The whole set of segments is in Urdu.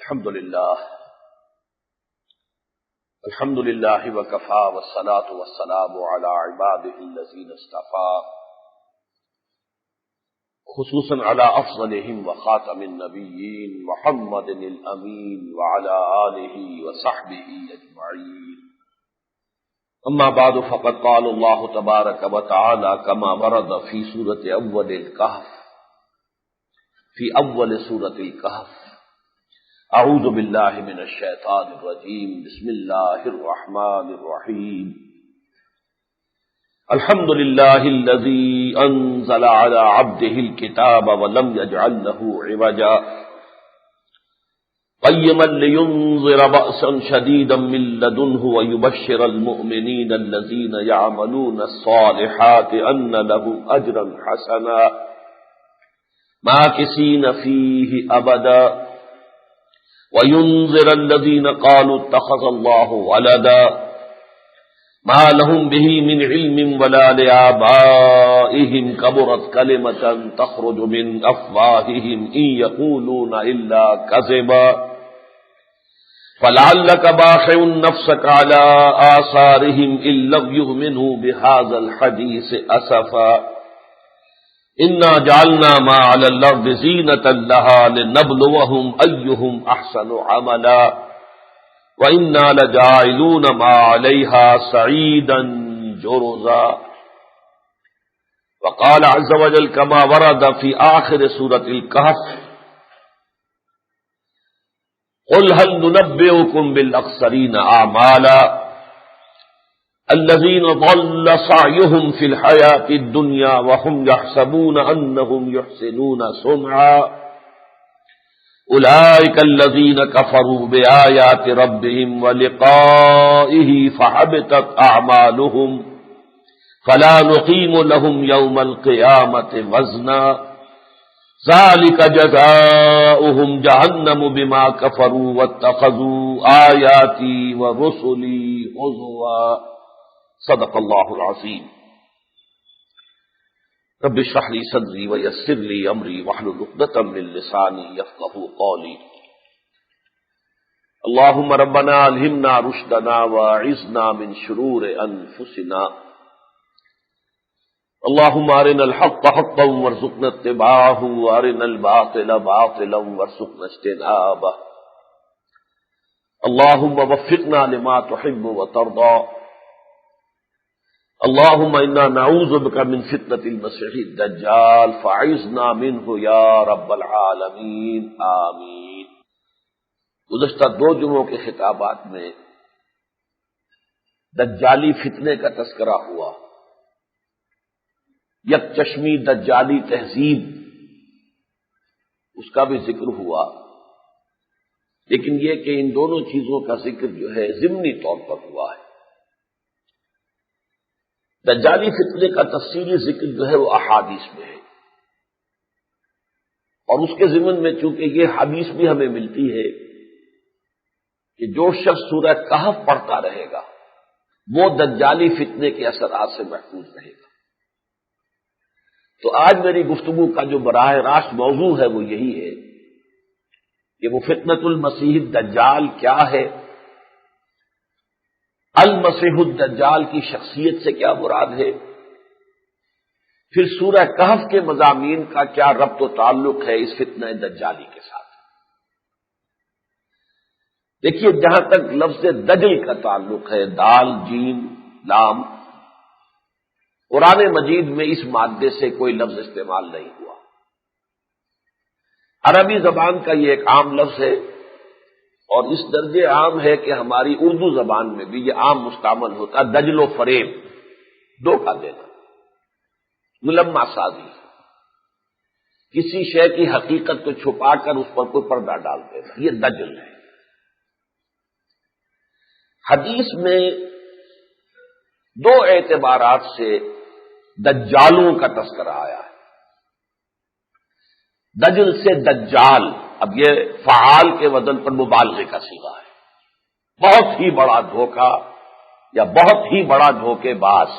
الحمد لله وكفى والصلاة والسلام على عباده الذين اصطفى خصوصا على أفضلهم وخاتم النبيين محمد الأمين وعلى آله وصحبه أجمعين. أما بعد فقد قال الله تبارك وتعالى كما ورد في سورة أول الكهف في أول سورة الكهف: اعوذ باللہ من الشیطان الرجیم بسم اللہ الرحمن الرحیم الحمد للہ الذی انزل علی عبده الکتاب ولم یجعل له عوجا قیما لینذر بأسا شدیدا من لدنه ویبشر المؤمنین الذین یعملون الصالحات ان لهم اجرا حسنا ماکثین فیہ ابدا وَيُنذِرَ الَّذِينَ قَالُوا اتَّخَذَ اللَّهُ وَلَدًا مَا لَهُم بِهِ مِنْ عِلْمٍ وَلَا لِآبَائِهِمْ كَبُرَتْ كَلِمَةً تَخْرُجُ مِنْ أَفْوَاهِهِمْ إِنْ يَقُولُونَ إِلَّا كَذِبًا فَلَعَلَّكَ بَاخِعٌ نَفْسَكَ عَلَى آثَارِهِمْ إِن لَّمْ يُؤْمِنُوا بِهَٰذَا الْحَدِيثِ أَسَفًا انا جعلنا ما على الارض زینۃ لها لنبلوهم ایہم احسن عملا وانا لجاعلون ما عليها صعیدا جرزا. وقال عز وجل كما ورد في آخر سورة الكهف: قل هل ننبئكم بالاخسرین اعمالا الذين ضل سعيهم في الحياة الدنيا وهم يحسبون أنهم يحسنون صنعا أولئك الذين كفروا بآيات ربهم ولقائه فحبطت أعمالهم فلا نقيم لهم يوم القيامة وزنا ذلك جزاؤهم جهنم بما كفروا واتخذوا آياتي ورسلي هزوا. صدق اللہ العظیم. رب اشرح لي صدری ويسر لي امری واحلل عقدۃ من لسانی یفقهوا قولی. اللهم ربنا الہمنا رشدنا واعذنا من شرور انفسنا. اللهم ارنا الحق حقا وارزقنا اتباعه وارنا الباطل باطلا وارزقنا اجتنابه. اللهم وفقنا لما تحب وترضى. اللهم انا نعوذ بك من فتنة المسیح الدجال فاعذنا منه یا رب العالمین آمین. گزشتہ 2 جمعوں کے خطابات میں دجالی فتنے کا تذکرہ ہوا، یک چشمی دجالی تہذیب اس کا بھی ذکر ہوا، لیکن یہ کہ ان دونوں چیزوں کا ذکر جو ہے ضمنی طور پر ہوا ہے. دجالی فتنے کا تفصیلی ذکر جو ہے وہ احادیث میں ہے، اور اس کے ضمن میں چونکہ یہ حدیث بھی ہمیں ملتی ہے کہ جو شخص سورہ کہف پڑھتا رہے گا وہ دجالی فتنے کے اثرات سے محفوظ رہے گا. تو آج میری گفتگو کا جو براہ راست موضوع ہے وہ یہی ہے کہ وہ فتنۃ المسیح الدجال کیا ہے، المسیح الدجال کی شخصیت سے کیا مراد ہے، پھر سورہ کہف کے مضامین کا کیا ربط و تعلق ہے اس فتنہ دجالی کے ساتھ. دیکھیے، جہاں تک لفظ دجل کا تعلق ہے، دال جیم لام، قرآن مجید میں اس مادے سے کوئی لفظ استعمال نہیں ہوا. عربی زبان کا یہ ایک عام لفظ ہے، اور اس درجے عام ہے کہ ہماری اردو زبان میں بھی یہ عام مستعمل ہوتا ہے. دجل و فریب، دھوکہ دینا، ملمہ سازی، کسی شے کی حقیقت کو چھپا کر اس پر کوئی پردہ ڈال دینا، یہ دجل ہے. حدیث میں 2 اعتبارات سے دجالوں کا تذکرہ آیا ہے. دجل سے دجال، اب یہ فعال کے وزن پر مبالغے کا صیغہ ہے. بہت ہی بڑا دھوکہ یا بہت ہی بڑا دھوکے باز.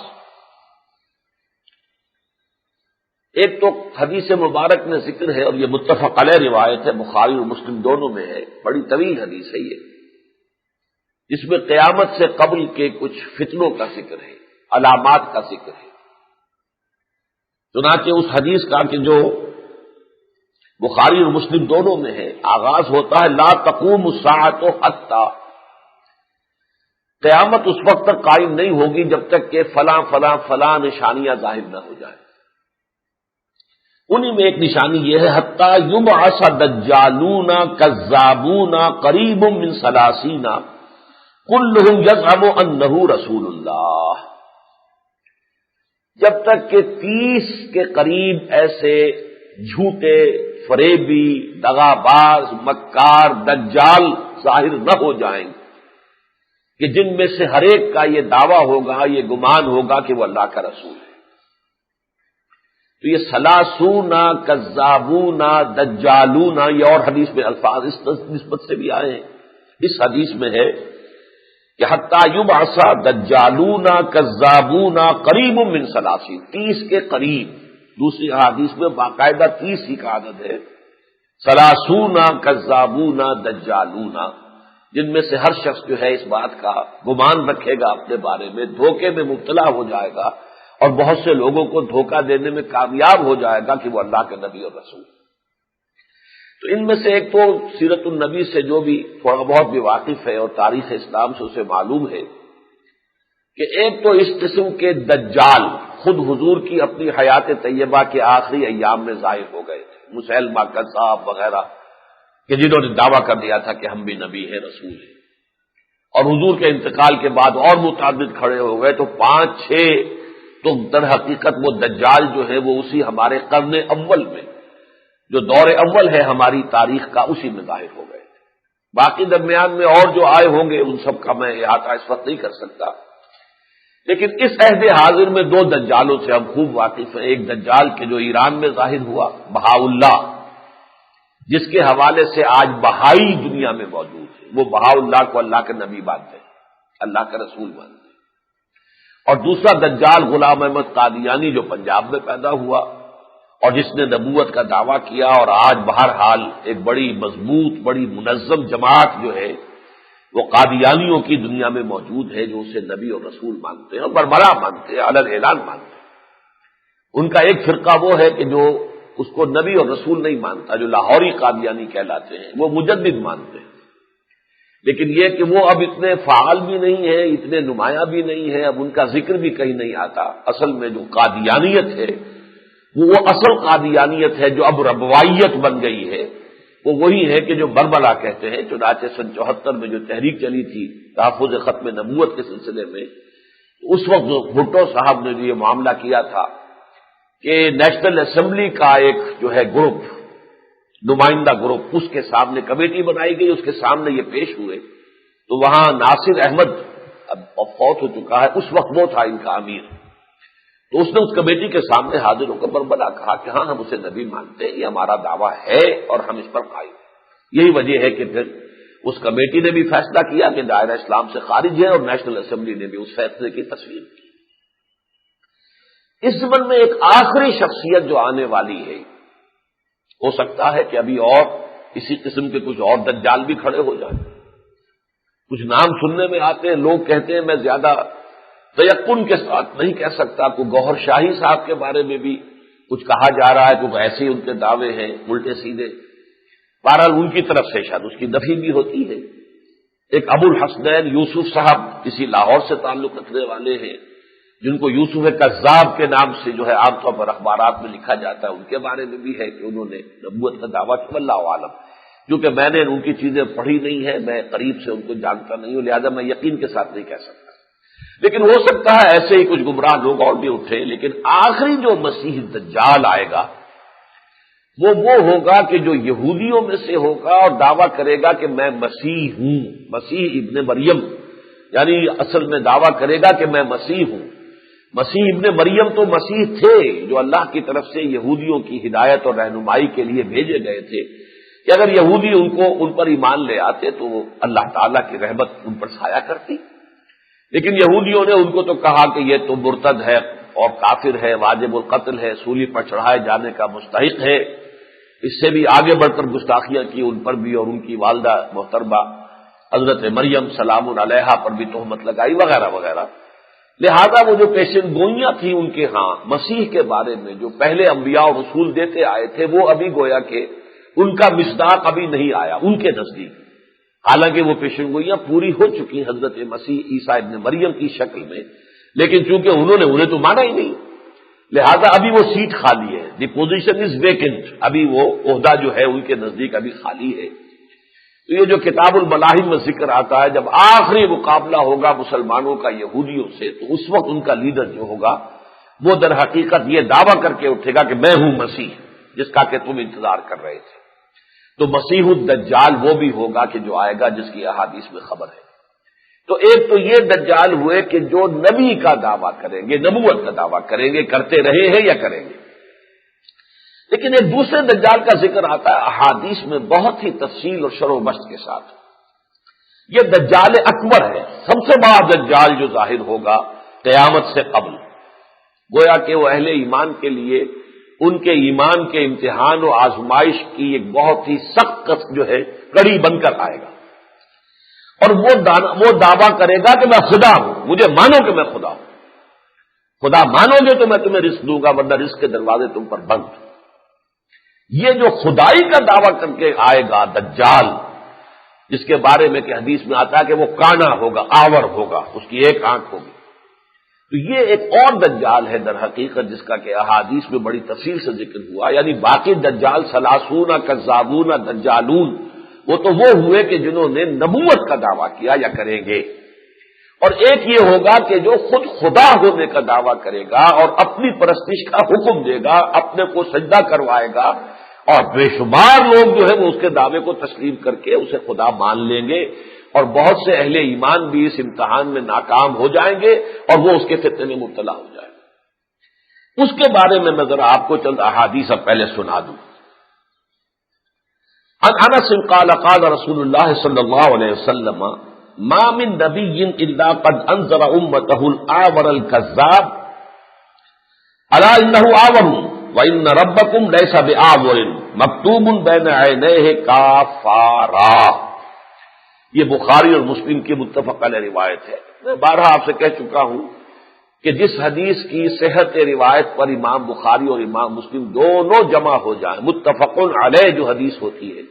ایک تو حدیث مبارک میں ذکر ہے، اور یہ متفق علیہ روایت ہے، بخاری اور مسلم دونوں میں ہے، بڑی طویل حدیث ہے یہ، جس میں قیامت سے قبل کے کچھ فتنوں کا ذکر ہے، علامات کا ذکر ہے۔ چنانچہ اس حدیث کا کہ جو بخاری اور مسلم دونوں میں ہے، آغاز ہوتا ہے لا تقوم الساعة حتی، قیامت اس وقت تک قائم نہیں ہوگی جب تک کہ فلاں فلاں فلاں نشانیاں ظاہر نہ ہو جائیں۔ انہی میں ایک نشانی یہ ہے حتی یبعث دجالون کذابون قریب من 30 کلہم یزعم انہ رسول اللہ، جب تک کہ 30 کے قریب ایسے جھوٹے، فریبی، دغاباز، مکار، دجال ظاہر نہ ہو جائیں کہ جن میں سے ہر ایک کا یہ دعویٰ ہوگا، یہ گمان ہوگا کہ وہ اللہ کا رسول ہے۔ تو یہ 30 کذابون دجالون، یہ اور حدیث میں الفاظ اس نسبت سے بھی آئے ہیں۔ اس حدیث میں ہے کہ حتی یبعث دجالون کذابون قریب من 30 کے قریب، دوسری حدیث میں باقاعدہ 30 ہی کا عدد ہے، 30 کذابون دجالون، جن میں سے ہر شخص جو ہے اس بات کا گمان رکھے گا اپنے بارے میں، دھوکے میں مبتلا ہو جائے گا اور بہت سے لوگوں کو دھوکہ دینے میں کامیاب ہو جائے گا کہ وہ اللہ کے نبی اور رسول۔ تو ان میں سے ایک تو سیرت النبی سے جو بھی تھوڑا بہت بھی واقف ہے اور تاریخ اسلام سے اسے معلوم ہے کہ ایک تو اس قسم کے دجال خود حضور کی اپنی حیات طیبہ کے آخری ایام میں ظاہر ہو گئے تھے، مسیلمہ کذاب وغیرہ، کہ جنہوں نے دعویٰ کر دیا تھا کہ ہم بھی نبی ہیں، رسول ہیں، اور حضور کے انتقال کے بعد اور متعدد کھڑے ہو گئے، تو 5-6 تو در حقیقت وہ دجال جو ہے وہ اسی ہمارے قرن اول میں، جو دور اول ہے ہماری تاریخ کا، اسی میں ظاہر ہو گئے تھے۔ باقی درمیان میں اور جو آئے ہوں گے ان سب کا میں احاطہ اس وقت نہیں کر سکتا، لیکن اس عہد حاضر میں 2 دجالوں سے ہم خوب واقف ہیں۔ ایک دجال کے جو ایران میں ظاہر ہوا، بہاء اللہ، جس کے حوالے سے آج بہائی دنیا میں موجود ہے، وہ بہاء اللہ کو اللہ کے نبی مانتے ہیں، اللہ کا رسول مانتے ہیں۔ اور دوسرا دجال غلام احمد قادیانی جو پنجاب میں پیدا ہوا اور جس نے نبوت کا دعویٰ کیا، اور آج بہرحال ایک بڑی مضبوط، بڑی منظم جماعت جو ہے وہ قادیانیوں کی دنیا میں موجود ہے، جو اسے نبی اور رسول مانتے ہیں اور برملا مانتے ہیں، علی الاعلان مانتے ہیں۔ ان کا ایک فرقہ وہ ہے کہ جو اس کو نبی اور رسول نہیں مانتا، جو لاہوری قادیانی کہلاتے ہیں، وہ مجدد مانتے ہیں، لیکن یہ کہ وہ اب اتنے فعال بھی نہیں ہے، اتنے نمایاں بھی نہیں ہے، اب ان کا ذکر بھی کہیں نہیں آتا۔ اصل میں جو قادیانیت ہے وہ اصل قادیانیت ہے جو اب ربوائیت بن گئی ہے، وہ وہی ہے کہ جو بربلا کہتے ہیں۔ چنانچہ سن 74 میں جو تحریک چلی تھی تحفظ ختم نبوت کے سلسلے میں، اس وقت بھٹو صاحب نے جو یہ معاملہ کیا تھا کہ نیشنل اسمبلی کا ایک جو ہے گروپ، نمائندہ گروپ، اس کے سامنے کمیٹی بنائی گئی، اس کے سامنے یہ پیش ہوئے، تو وہاں ناصر احمد اب فوت ہو چکا ہے، اس وقت وہ تھا ان کا امیر، تو اس نے اس کمیٹی کے سامنے حاضر ہو کر بربلا کہا کہ ہاں ہم اسے نبی مانتے ہیں، یہ ہمارا دعویٰ ہے اور ہم اس پر قائم ہیں۔ یہی وجہ ہے کہ پھر اس کمیٹی نے بھی فیصلہ کیا کہ دائرہ اسلام سے خارج ہے، اور نیشنل اسمبلی نے بھی اس فیصلے کی تصویر کی۔ اس زمن میں ایک آخری شخصیت جو آنے والی ہے، ہو سکتا ہے کہ ابھی اور اسی قسم کے کچھ اور دجال بھی کھڑے ہو جائیں۔ کچھ نام سننے میں آتے ہیں، لوگ کہتے ہیں، میں زیادہ تیقن کے ساتھ نہیں کہہ سکتا، کوئی گوہر شاہی صاحب کے بارے میں بھی کچھ کہا جا رہا ہے، کچھ ایسے ہی ان کے دعوے ہیں الٹے سیدھے، بہرحال ان کی طرف سے شاید اس کی نفی بھی ہوتی ہے۔ ایک ابو الحسنین یوسف صاحب کسی لاہور سے تعلق رکھنے والے ہیں، جن کو یوسف کذاب کے نام سے جو ہے عام طور پر اخبارات میں لکھا جاتا ہے، ان کے بارے میں بھی ہے کہ انہوں نے نبوت کا دعویٰ کیا، واللہ عالم۔ کیونکہ میں نے ان کی چیزیں پڑھی نہیں ہے، میں قریب سے ان کو جانتا نہیں ہوں، لہذا میں یقین کے ساتھ نہیں کہہ سکتا، لیکن ہو سکتا ہے ایسے ہی کچھ گمراہ لوگ اور بھی اٹھے۔ لیکن آخری جو مسیح دجال آئے گا وہ ہوگا کہ جو یہودیوں میں سے ہوگا اور دعویٰ کرے گا کہ میں مسیح ہوں، مسیح ابن مریم، یعنی اصل میں دعویٰ کرے گا کہ میں مسیح ہوں۔ مسیح ابن مریم تو مسیح تھے جو اللہ کی طرف سے یہودیوں کی ہدایت اور رہنمائی کے لیے بھیجے گئے تھے، کہ اگر یہودی ان پر ایمان لے آتے تو اللہ تعالیٰ کی رحمت ان پر سایہ کرتی، لیکن یہودیوں نے ان کو تو کہا کہ یہ تو مرتد ہے، اور کافر ہے، واجب القتل ہے، سولی پر چڑھائے جانے کا مستحق ہے، اس سے بھی آگے بڑھ کر گستاخیاں کی ان پر بھی، اور ان کی والدہ محترمہ حضرت مریم سلام علیہا پر بھی تہمت لگائی وغیرہ وغیرہ۔ لہذا وہ جو پیشن گوئیاں تھیں ان کے ہاں مسیح کے بارے میں جو پہلے انبیاء اور رسول دیتے آئے تھے، وہ ابھی گویا کہ ان کا مصداق ابھی نہیں آیا ان کے نزدیک، حالانکہ وہ پیشن گوئیاں پوری ہو چکی حضرت مسیح عیسیٰ ابن مریم کی شکل میں، لیکن چونکہ انہیں تو مانا ہی نہیں، لہذا ابھی وہ سیٹ خالی ہے، دی پوزیشن از ویکنٹ، ابھی وہ عہدہ جو ہے ان کے نزدیک ابھی خالی ہے۔ تو یہ جو کتاب الملاحم میں ذکر آتا ہے، جب آخری مقابلہ ہوگا مسلمانوں کا یہودیوں سے، تو اس وقت ان کا لیڈر جو ہوگا وہ در حقیقت یہ دعویٰ کر کے اٹھے گا کہ میں ہوں مسیح جس کا کہ تم انتظار کر رہے تھے۔ تو مسیح الدجال وہ بھی ہوگا کہ جو آئے گا جس کی احادیث میں خبر ہے۔ تو ایک تو یہ دجال ہوئے کہ جو نبی کا دعویٰ کریں گے، نبوت کا دعویٰ کریں گے، کرتے رہے ہیں یا کریں گے۔ لیکن ایک دوسرے دجال کا ذکر آتا ہے احادیث میں بہت ہی تفصیل اور شرح و بسط کے ساتھ۔ یہ دجال اکبر ہے، سب سے بڑا دجال جو ظاہر ہوگا قیامت سے قبل، گویا کہ وہ اہل ایمان کے لیے ان کے ایمان کے امتحان و آزمائش کی ایک بہت ہی سخت جو ہے کڑی بن کر آئے گا، اور وہ دعویٰ کرے گا کہ میں خدا ہوں، مجھے مانو کہ میں خدا ہوں، خدا مانو گے تو میں تمہیں رزق دوں گا ورنہ رزق کے دروازے تم پر بند۔ یہ جو خدائی کا دعویٰ کر کے آئے گا دجال، جس کے بارے میں کہ حدیث میں آتا ہے کہ وہ کانا ہوگا، آور ہوگا، اس کی ایک آنکھ ہوگی، تو یہ ایک اور دجال ہے در حقیقت جس کا کہ احادیث میں بڑی تفصیل سے ذکر ہوا۔ یعنی باقی دجال ثلاثون کذابون دجالون وہ تو وہ ہوئے کہ جنہوں نے نبوت کا دعویٰ کیا یا کریں گے، اور ایک یہ ہوگا کہ جو خود خدا ہونے کا دعویٰ کرے گا اور اپنی پرستش کا حکم دے گا، اپنے کو سجدہ کروائے گا، اور بے شمار لوگ جو ہے وہ اس کے دعوے کو تسلیم کر کے اسے خدا مان لیں گے، اور بہت سے اہل ایمان بھی اس امتحان میں ناکام ہو جائیں گے اور وہ اس کے فتنے میں مبتلا ہو جائیں گے۔ اس کے بارے میں ذرا آپ کو چند احادیث اب پہلے سنا دوں۔ عن انس قال قال رسول اللہ صلی اللہ علیہ وسلم ما من نبی الا قد انذر امته الاعور الكذاب الا انه اعور وان ربكم ليس باعور مكتوب بين عينيه كافارا۔ یہ بخاری اور مسلم کی متفق علیہ روایت ہے۔ میں بارہا آپ سے کہہ چکا ہوں کہ جس حدیث کی صحت روایت پر امام بخاری اور امام مسلم دونوں جمع ہو جائیں، متفق علیہ جو حدیث ہوتی ہے،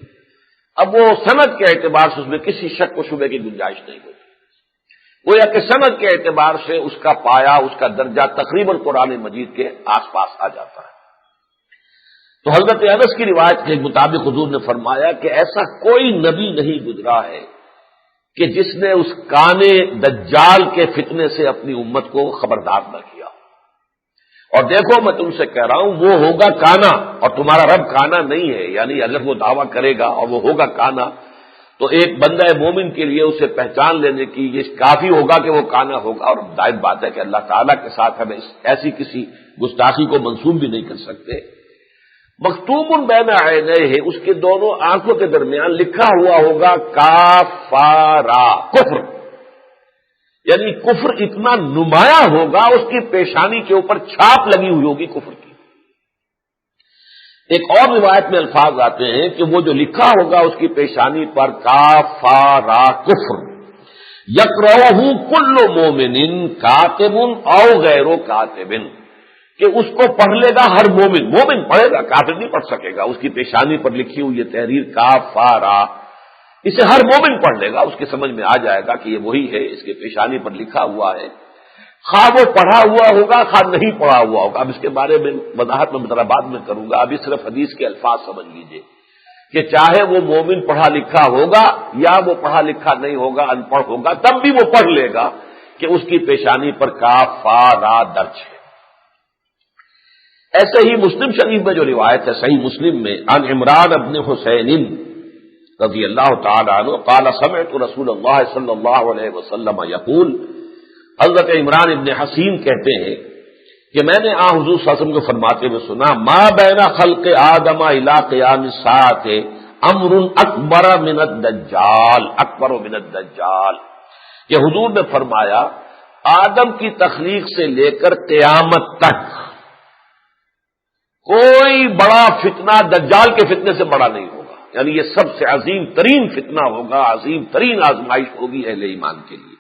اب وہ سند کے اعتبار سے اس میں کسی شک و شبے کی گنجائش نہیں ہوتی، گویا کہ سند کے اعتبار سے اس کا پایا، اس کا درجہ تقریباً قرآن مجید کے آس پاس آ جاتا ہے۔ تو حضرت انس کی روایت کے مطابق حضور نے فرمایا کہ ایسا کوئی نبی نہیں گزرا ہے کہ جس نے اس کانے دجال کے فتنے سے اپنی امت کو خبردار نہ کیا۔ اور دیکھو میں تم سے کہہ رہا ہوں وہ ہوگا کانا، اور تمہارا رب کانا نہیں ہے، یعنی اگر وہ دعویٰ کرے گا اور وہ ہوگا کانا تو ایک بندہ مومن کے لیے اسے پہچان لینے کی یہ کافی ہوگا کہ وہ کانا ہوگا، اور ظاہر بات ہے کہ اللہ تعالیٰ کے ساتھ ہمیں ایسی کسی گستاخی کو منسوب بھی نہیں کر سکتے۔ مکتوب بین عینیہ، اس کے دونوں آنکھوں کے درمیان لکھا ہوا ہوگا کافارا، کفر، یعنی کفر اتنا نمایاں ہوگا، اس کی پیشانی کے اوپر چھاپ لگی ہوئی ہوگی کفر کی۔ ایک اور روایت میں الفاظ آتے ہیں کہ وہ جو لکھا ہوگا اس کی پیشانی پر کافارا کفر، یقرأہ کل مومن کاتب او غیر کاتب، کہ اس کو پڑھ لے گا ہر مومن، مومن پڑھے گا، کافر نہیں پڑھ سکے گا، اس کی پیشانی پر لکھی ہوئی یہ تحریر کافارا، اسے ہر مومن پڑھ لے گا، اس کے سمجھ میں آ جائے گا کہ یہ وہی ہے، اس کے پیشانی پر لکھا ہوا ہے، خواہ وہ پڑھا ہوا ہوگا خواہ نہیں پڑھا ہوا ہوگا۔ اب اس کے بارے میں وضاحت میں ذرا بعد میں کروں گا، ابھی صرف حدیث کے الفاظ سمجھ لیجئے کہ چاہے وہ مومن پڑھا لکھا ہوگا یا وہ پڑھا لکھا نہیں ہوگا، ان پڑھ ہوگا، تب بھی وہ پڑھ لے گا کہ اس کی پیشانی پر کافارا درج ہے۔ ایسے ہی مسلم شریف میں جو روایت ہے صحیح مسلم میں، عن عمران ابن حسین رضی اللہ تعالی عنہ قال سمعت رسول اللہ صلی اللہ علیہ وسلم یقول، حضرت عمران ابن حسین کہتے ہیں کہ میں نے حضور صلی اللہ علیہ وسلم کو فرماتے ہوئے سنا، ما بین خلق آدم الی قیام الساعۃ امر اکبر من الدجال، اکبر من الدجال، کہ حضور نے فرمایا آدم کی تخلیق سے لے کر قیامت تک کوئی بڑا فتنہ دجال کے فتنے سے بڑا نہیں ہوگا، یعنی یہ سب سے عظیم ترین فتنہ ہوگا، عظیم ترین آزمائش ہوگی اہل ایمان کے لیے۔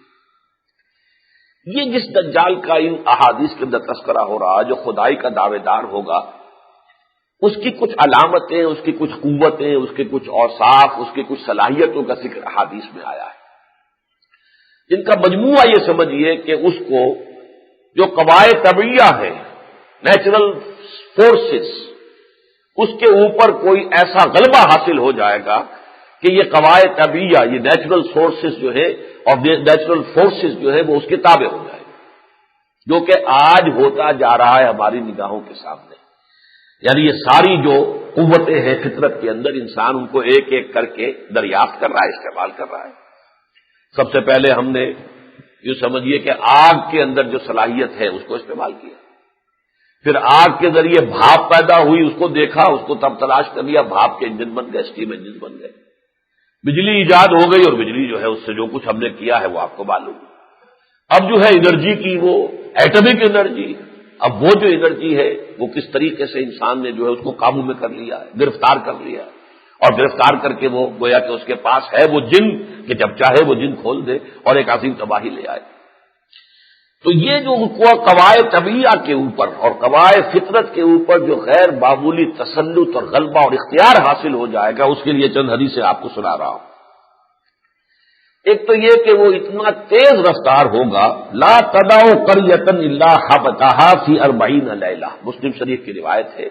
یہ جس دجال کا ان احادیث کے اندر تذکرہ ہو رہا جو خدائی کا دعوے دار ہوگا، اس کی کچھ علامتیں، اس کی کچھ قوتیں، اس کے کچھ اوصاف، اس کی کچھ صلاحیتوں کا ذکر احادیث میں آیا ہے، جن کا مجموعہ یہ سمجھیے کہ اس کو جو قواعد طبیعیہ ہیں، نیچرل فورسز، اس کے اوپر کوئی ایسا غلبہ حاصل ہو جائے گا کہ یہ قواعد طبیعیہ، یہ نیچرل سورسز جو ہے اور نیچرل فورسز جو ہے وہ اس کے تابع ہو جائے گا، جو کہ آج ہوتا جا رہا ہے ہماری نگاہوں کے سامنے۔ یعنی یہ ساری جو قوتیں ہیں فطرت کے اندر، انسان ان کو ایک ایک کر کے دریافت کر رہا ہے، استعمال کر رہا ہے۔ سب سے پہلے ہم نے یہ سمجھیے کہ آگ کے اندر جو صلاحیت ہے اس کو استعمال کیا، پھر آگ کے ذریعے بھاپ پیدا ہوئی، اس کو دیکھا، اس کو تب تلاش کر لیا، بھاپ کے انجن بن گئے، اسٹیم انجن بن گئے، بجلی ایجاد ہو گئی، اور بجلی جو ہے اس سے جو کچھ ہم نے کیا ہے وہ آپ کو معلوم۔ اب جو ہے انرجی کی وہ ایٹمک انرجی، اب وہ جو انرجی ہے وہ کس طریقے سے انسان نے جو ہے اس کو قابو میں کر لیا ہے، گرفتار کر لیا ہے، اور گرفتار کر کے وہ گویا کہ اس کے پاس ہے وہ جن کہ جب چاہے وہ جن کھول دے اور ایک عظیم تباہی لے آئے۔ تو یہ جو قواعد طبیعہ کے اوپر اور قواعد فطرت کے اوپر جو غیر معمولی تسلط اور غلبہ اور اختیار حاصل ہو جائے گا، اس کے لیے چند حدیثیں آپ کو سنا رہا ہوں۔ ایک تو یہ کہ وہ اتنا تیز رفتار ہوگا، لا تدع قریۃ الا حبطھا فی 40 لیلہ، مسلم شریف کی روایت ہے،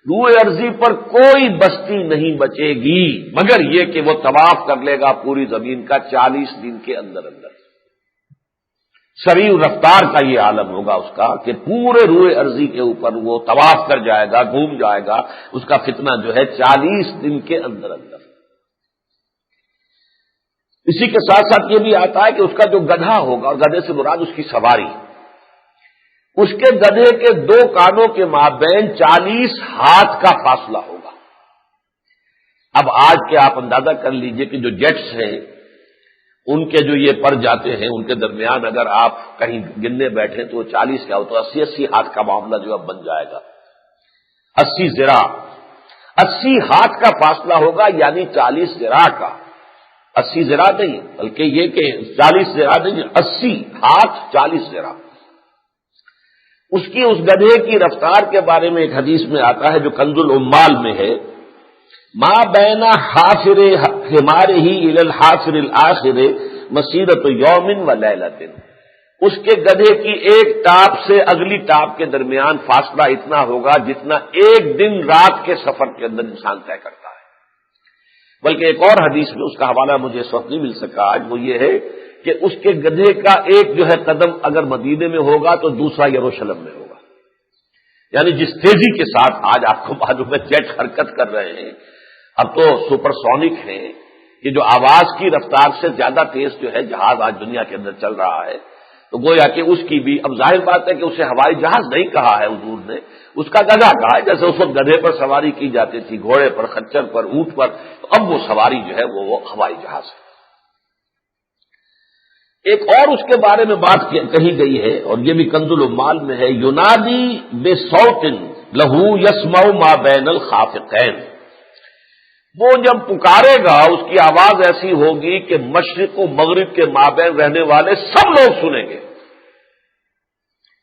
روئے ارضی پر کوئی بستی نہیں بچے گی مگر یہ کہ وہ طواف کر لے گا پوری زمین کا 40 دن کے اندر اندر۔ سریع رفتار کا یہ عالم ہوگا اس کا کہ پورے روئے ارضی کے اوپر وہ طواف کر جائے گا، گھوم جائے گا، اس کا فتنہ جو ہے 40 دن کے اندر اندر۔ اسی کے ساتھ ساتھ یہ بھی آتا ہے کہ اس کا جو گدھا ہوگا، اور گدھے سے مراد اس کی سواری، اس کے گدھے کے 2 کانوں کے مابین 40 ہاتھ کا فاصلہ ہوگا۔ اب آج کے آپ اندازہ کر لیجئے کہ جو جیٹس ہیں ان کے جو یہ پر جاتے ہیں، ان کے درمیان اگر آپ کہیں گننے بیٹھیں تو 40 کیا ہوتا ہے، 80 ہاتھ کا معاملہ جو اب بن جائے گا، 80 ذراع، 80 ہاتھ کا فاصلہ ہوگا، یعنی 40 ذراع کا، 80 ذراع نہیں بلکہ یہ کہ 40 ذراع نہیں، 80 ہاتھ 40 ذراع۔ اس کی اس گدھے کی رفتار کے بارے میں ایک حدیث میں آتا ہے جو کنز العمال میں ہے، ما بین حافر حمارہ الی الحافر الآخر مسیرۃ یوم و لیلۃ، اس کے گدھے کی ایک ٹاپ سے اگلی ٹاپ کے درمیان فاصلہ اتنا ہوگا جتنا ایک دن رات کے سفر کے اندر انسان طے کرتا ہے۔ بلکہ ایک اور حدیث میں اس کا حوالہ مجھے اس وقت نہیں مل سکا آج، وہ یہ ہے کہ اس کے گدھے کا ایک جو ہے قدم اگر مدینے میں ہوگا تو دوسرا یروشلم میں ہوگا۔ یعنی جس تیزی کے ساتھ آج آپ کو معلوم ہے جیٹ حرکت کر رہے ہیں، اب تو سپر سونک ہیں کہ جو آواز کی رفتار سے زیادہ تیز جو ہے جہاز آج دنیا کے اندر چل رہا ہے، تو گویا کہ اس کی بھی اب ظاہر بات ہے کہ اسے ہوائی جہاز نہیں کہا ہے حضور نے، اس کا گدھا کہا ہے، جیسے اس وقت گدھے پر سواری کی جاتی تھی، گھوڑے پر، خچر پر، اونٹ پر، تو اب وہ سواری جو ہے وہ ہوائی جہاز ہے۔ ایک اور اس کے بارے میں بات کہی گئی ہے اور یہ بھی کنز العمال میں ہے، ینادی بصوت لہو یسمع ما بین الخافقین، وہ جب پکارے گا اس کی آواز ایسی ہوگی کہ مشرق و مغرب کے مابین رہنے والے سب لوگ سنیں گے۔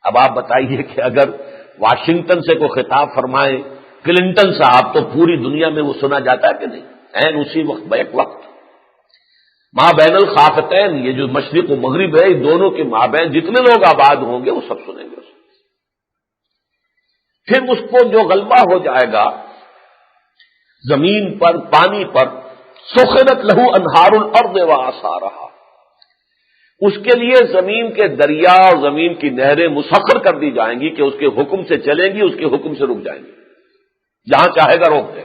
اب آپ بتائیے کہ اگر واشنگٹن سے کوئی خطاب فرمائے کلنٹن صاحب تو پوری دنیا میں وہ سنا جاتا ہے کہ نہیں؟ این اسی وقت بیک وقت ما بین الخافتین، یہ جو مشرق و مغرب ہے ان دونوں کے مابین جتنے لوگ آباد ہوں گے وہ سب سنیں گے اسے۔ پھر اس کو جو غلبہ ہو جائے گا زمین پر، پانی پر، سخرت لہو انہار الارض وآثارہا، اس کے لیے زمین کے دریا اور زمین کی نہریں مسخر کر دی جائیں گی کہ اس کے حکم سے چلیں گی، اس کے حکم سے رک جائیں گی، جہاں چاہے گا روک دے۔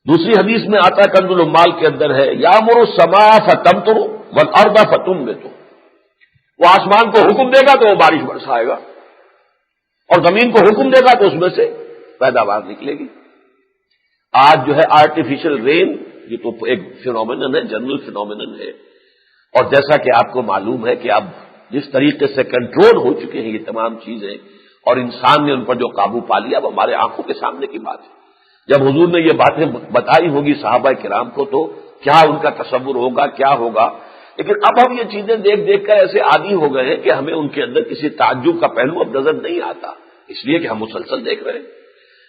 دوسری حدیث میں آتا ہے کنز العمال کے اندر ہے، یامر السماء فتمطر والارض فتنبت، وہ آسمان کو حکم دے گا تو وہ بارش برسائے گا، اور زمین کو حکم دے گا تو اس میں سے پیداوار نکلے گی۔ آج جو ہے آرٹیفیشل رین، یہ تو ایک فینومینن ہے، جنرل فینومینن ہے، اور جیسا کہ آپ کو معلوم ہے کہ اب جس طریقے سے کنٹرول ہو چکے ہیں یہ تمام چیزیں اور انسان نے ان پر جو قابو پا لیا وہ ہمارے آنکھوں کے سامنے کی بات ہے۔ جب حضور نے یہ باتیں بتائی ہوگی صحابہ کرام کو تو کیا ان کا تصور ہوگا، کیا ہوگا، لیکن اب ہم یہ چیزیں دیکھ دیکھ کر ایسے عادی ہو گئے ہیں کہ ہمیں ان کے اندر کسی تعجب کا پہلو اب نظر نہیں آتا، اس لیے کہ ہم مسلسل دیکھ رہے ہیں۔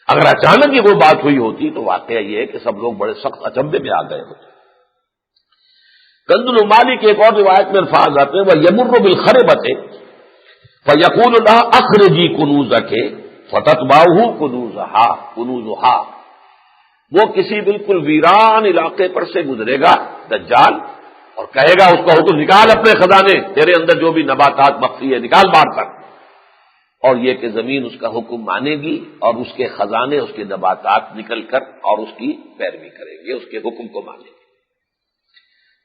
اگر اچانک یہ وہ بات ہوئی ہوتی تو واقعہ یہ ہے کہ سب لوگ بڑے سخت اچنبھے میں آ گئے ہوتے۔ کنز المالی کی ایک اور روایت میں الفاظ آتے ہیں، وَيَمُرُّ بِالْخَرِبَةِ فَيَقُولُ لَهَا أَخْرِجِي كُنُوزَكِ فَتَتْبَعُهُ كُنُوزُهَا، وہ کسی بالکل ویران علاقے پر سے گزرے گا دجال اور کہے گا اس کا حکم نکال اپنے خزانے، تیرے اندر جو بھی نباتات مخفی ہے نکال باہر کر، اور یہ کہ زمین اس کا حکم مانے گی اور اس کے خزانے، اس کے نباتات نکل کر اور اس کی پیروی کریں گے، اس کے حکم کو مانیں گے۔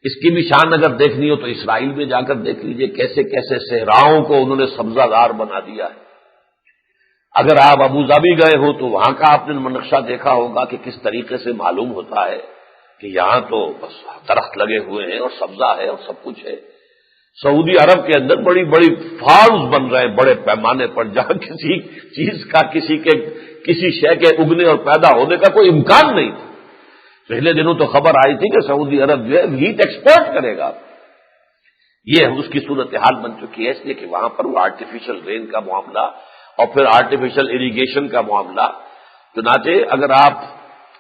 اس کی بھی شان اگر دیکھنی ہو تو اسرائیل میں جا کر دیکھ لیجئے کیسے کیسے صحراؤں کو انہوں نے سبزہ زار بنا دیا ہے۔ اگر آپ ابوظہبی گئے ہو تو وہاں کا آپ نے نقشہ دیکھا ہوگا کہ کس طریقے سے معلوم ہوتا ہے کہ یہاں تو بس درخت لگے ہوئے ہیں اور سبزہ ہے اور سب کچھ ہے۔ سعودی عرب کے اندر بڑی بڑی فارمز بن رہے ہیں بڑے پیمانے پر، جہاں کسی چیز کا کسی شے کے اگنے اور پیدا ہونے کا کوئی امکان نہیں تھا۔ پہلے دنوں تو خبر آئی تھی کہ سعودی عرب جو ہے ویٹ ایکسپورٹ کرے گا، یہ اس کی صورتحال بن چکی ہے، اس لیے کہ وہاں پر وہ آرٹیفیشل رین کا معاملہ اور پھر آرٹیفیشل اریگیشن کا معاملہ۔ چنانچہ اگر آپ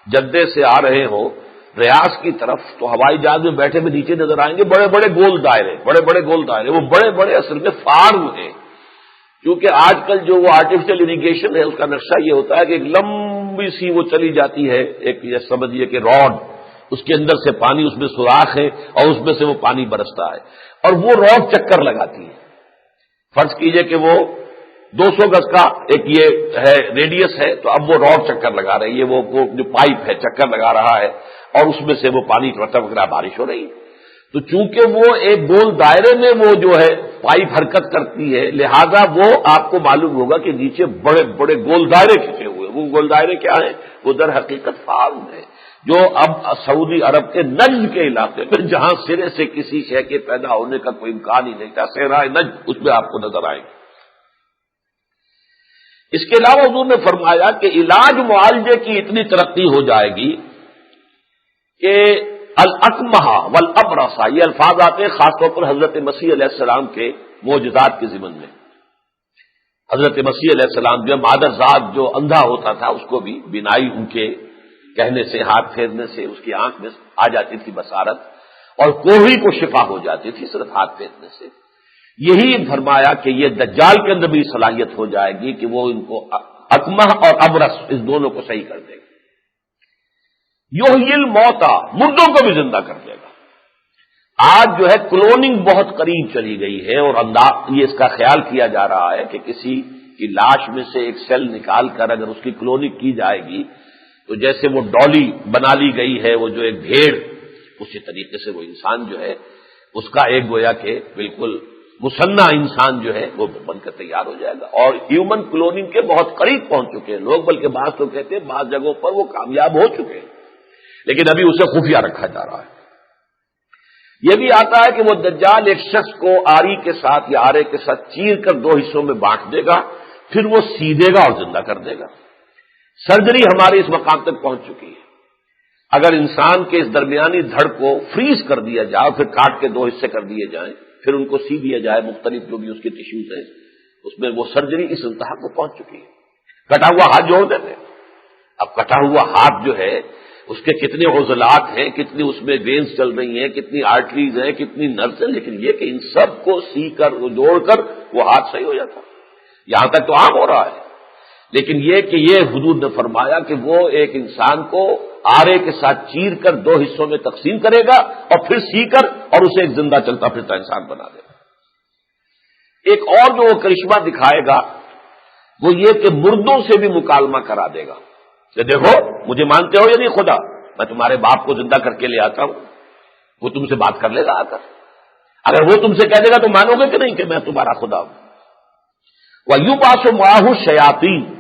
جدے سے آ رہے ہو ریاض کی طرف تو ہوائی جہاز میں بیٹھے میں نیچے نظر آئیں گے بڑے بڑے گول دائرے، بڑے بڑے گول دائرے، وہ بڑے بڑے اصل میں فارم ہیں، کیونکہ آج کل جو وہ آرٹیفیشل اریگیشن ہے اس کا نقشہ یہ ہوتا ہے کہ ایک لمبی سی وہ چلی جاتی ہے، ایک یہ سمجھیے کہ راڈ، اس کے اندر سے پانی، اس میں سوراخ ہے اور اس میں سے وہ پانی برستا ہے، اور وہ راڈ چکر لگاتی ہے۔ فرض کیجئے کہ وہ 200 گز کا ایک یہ ہے ریڈیس ہے، تو اب وہ راڈ چکر لگا رہی ہے، وہ جو پائپ ہے چکر لگا رہا ہے اور اس میں سے وہ پانی ٹپک رہا، بارش ہو رہی ہے۔ تو چونکہ وہ ایک گول دائرے میں وہ جو ہے پائپ حرکت کرتی ہے، لہذا وہ آپ کو معلوم ہوگا کہ نیچے بڑے بڑے گول دائرے کھینچے ہوئے، وہ گول دائرے کیا ہیں؟ وہ در حقیقت فارم ہے جو اب سعودی عرب کے نجد کے علاقے میں، جہاں سرے سے کسی شے کے پیدا ہونے کا کوئی امکان ہی نہیں تھا، صحرائے نجد، اس میں آپ کو نظر آئیں گے۔ اس کے علاوہ حضور نے فرمایا کہ علاج معالجے کی اتنی ترقی ہو جائے گی کہ الاکمہ والابرص، یہ الفاظ آتے ہیں خاص طور پر حضرت مسیح علیہ السلام کے معجزات کے ضمن میں۔ حضرت مسیح علیہ السلام جو مادر ذات جو اندھا ہوتا تھا اس کو بھی بینائی ان کے کہنے سے، ہاتھ پھیرنے سے اس کی آنکھ میں آ جاتی تھی بصارت، اور کوڑھی کو شفا ہو جاتی تھی صرف ہاتھ پھیرنے سے۔ یہی فرمایا کہ یہ دجال کے اندر بھی صلاحیت ہو جائے گی کہ وہ ان کو اکمہ اور ابرص اس دونوں کو صحیح کر دے گا۔ یحیی الموتیٰ، مردوں کو بھی زندہ کر دے گا۔ آج جو ہے کلوننگ بہت قریب چلی گئی ہے، اور یہ اس کا خیال کیا جا رہا ہے کہ کسی کی لاش میں سے ایک سیل نکال کر اگر اس کی کلوننگ کی جائے گی تو جیسے وہ ڈولی بنا لی گئی ہے، وہ جو ایک بھیڑ، اسی طریقے سے وہ انسان جو ہے اس کا ایک گویا کہ بالکل مصنع انسان جو ہے وہ بن کر تیار ہو جائے گا۔ اور ہیومن کلوننگ کے بہت قریب پہنچ چکے ہیں لوگ، بلکہ بعض تو کہتے ہیں بعض جگہوں پر وہ کامیاب ہو چکے ہیں، لیکن ابھی اسے خفیہ رکھا جا رہا ہے۔ یہ بھی آتا ہے کہ وہ دجال ایک شخص کو آری کے ساتھ یا آرے کے ساتھ چیر کر 2 حصوں میں بانٹ دے گا، پھر وہ سیدھے گا اور زندہ کر دے گا۔ سرجری ہماری اس مقام تک پہنچ چکی ہے۔ اگر انسان کے اس درمیانی دھڑ کو فریز کر دیا جائے، پھر کاٹ کے 2 حصے کر دیے جائیں، پھر ان کو سی دیا جائے، مختلف جو بھی اس کے ٹیشوز ہیں اس میں وہ سرجری اس انتہا کو پہنچ چکی ہے۔ کٹا ہوا ہاتھ جوڑ دیتے، اب کٹا ہوا ہاتھ جو ہے اس کے کتنے عضلات ہیں، کتنی اس میں وینز چل رہی ہیں، کتنی آرٹریز ہیں، کتنی نرس ہیں، لیکن یہ کہ ان سب کو سی کر جوڑ کر وہ ہاتھ صحیح ہو جاتا، یہاں تک تو عام ہو رہا ہے۔ لیکن یہ کہ یہ حضور نے فرمایا کہ وہ ایک انسان کو آرے کے ساتھ چیر کر 2 حصوں میں تقسیم کرے گا اور پھر سی کر اور اسے ایک زندہ چلتا پھرتا انسان بنا دے گا۔ ایک اور جو وہ کرشمہ دکھائے گا وہ یہ کہ مردوں سے بھی مکالمہ کرا دے گا کہ دیکھو مجھے مانتے ہو یا نہیں خدا، میں تمہارے باپ کو زندہ کر کے لے آتا ہوں، وہ تم سے بات کر لے گا آ کر۔ اگر وہ تم سے کہہ دے گا تو مانو گے کہ نہیں کہ میں تمہارا خدا ہوں۔ وَيُبْعَثُ مَعَهُ الشَّيَاطِينُ،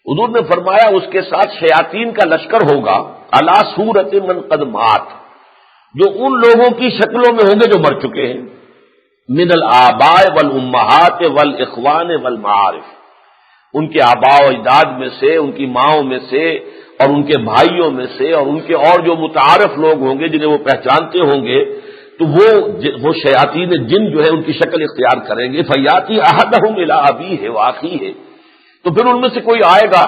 حضور نے فرمایا اس کے ساتھ شیاطین کا لشکر ہوگا، عَلَىٰ صُورَةٍ مَّن قَدْ مَاتَ، جو ان لوگوں کی شکلوں میں ہوں گے جو مر چکے ہیں، من الآباء والامہات والاخوان والمعارف، ان کے آباء و اجداد میں سے، ان کی ماؤں میں سے، اور ان کے بھائیوں میں سے، اور ان کے اور جو متعارف لوگ ہوں گے جنہیں وہ پہچانتے ہوں گے، تو وہ شیاطین جن جو ہے ان کی شکل اختیار کریں گے. فیاتی احدہم الی ابیہ واخیہ، تو پھر ان میں سے کوئی آئے گا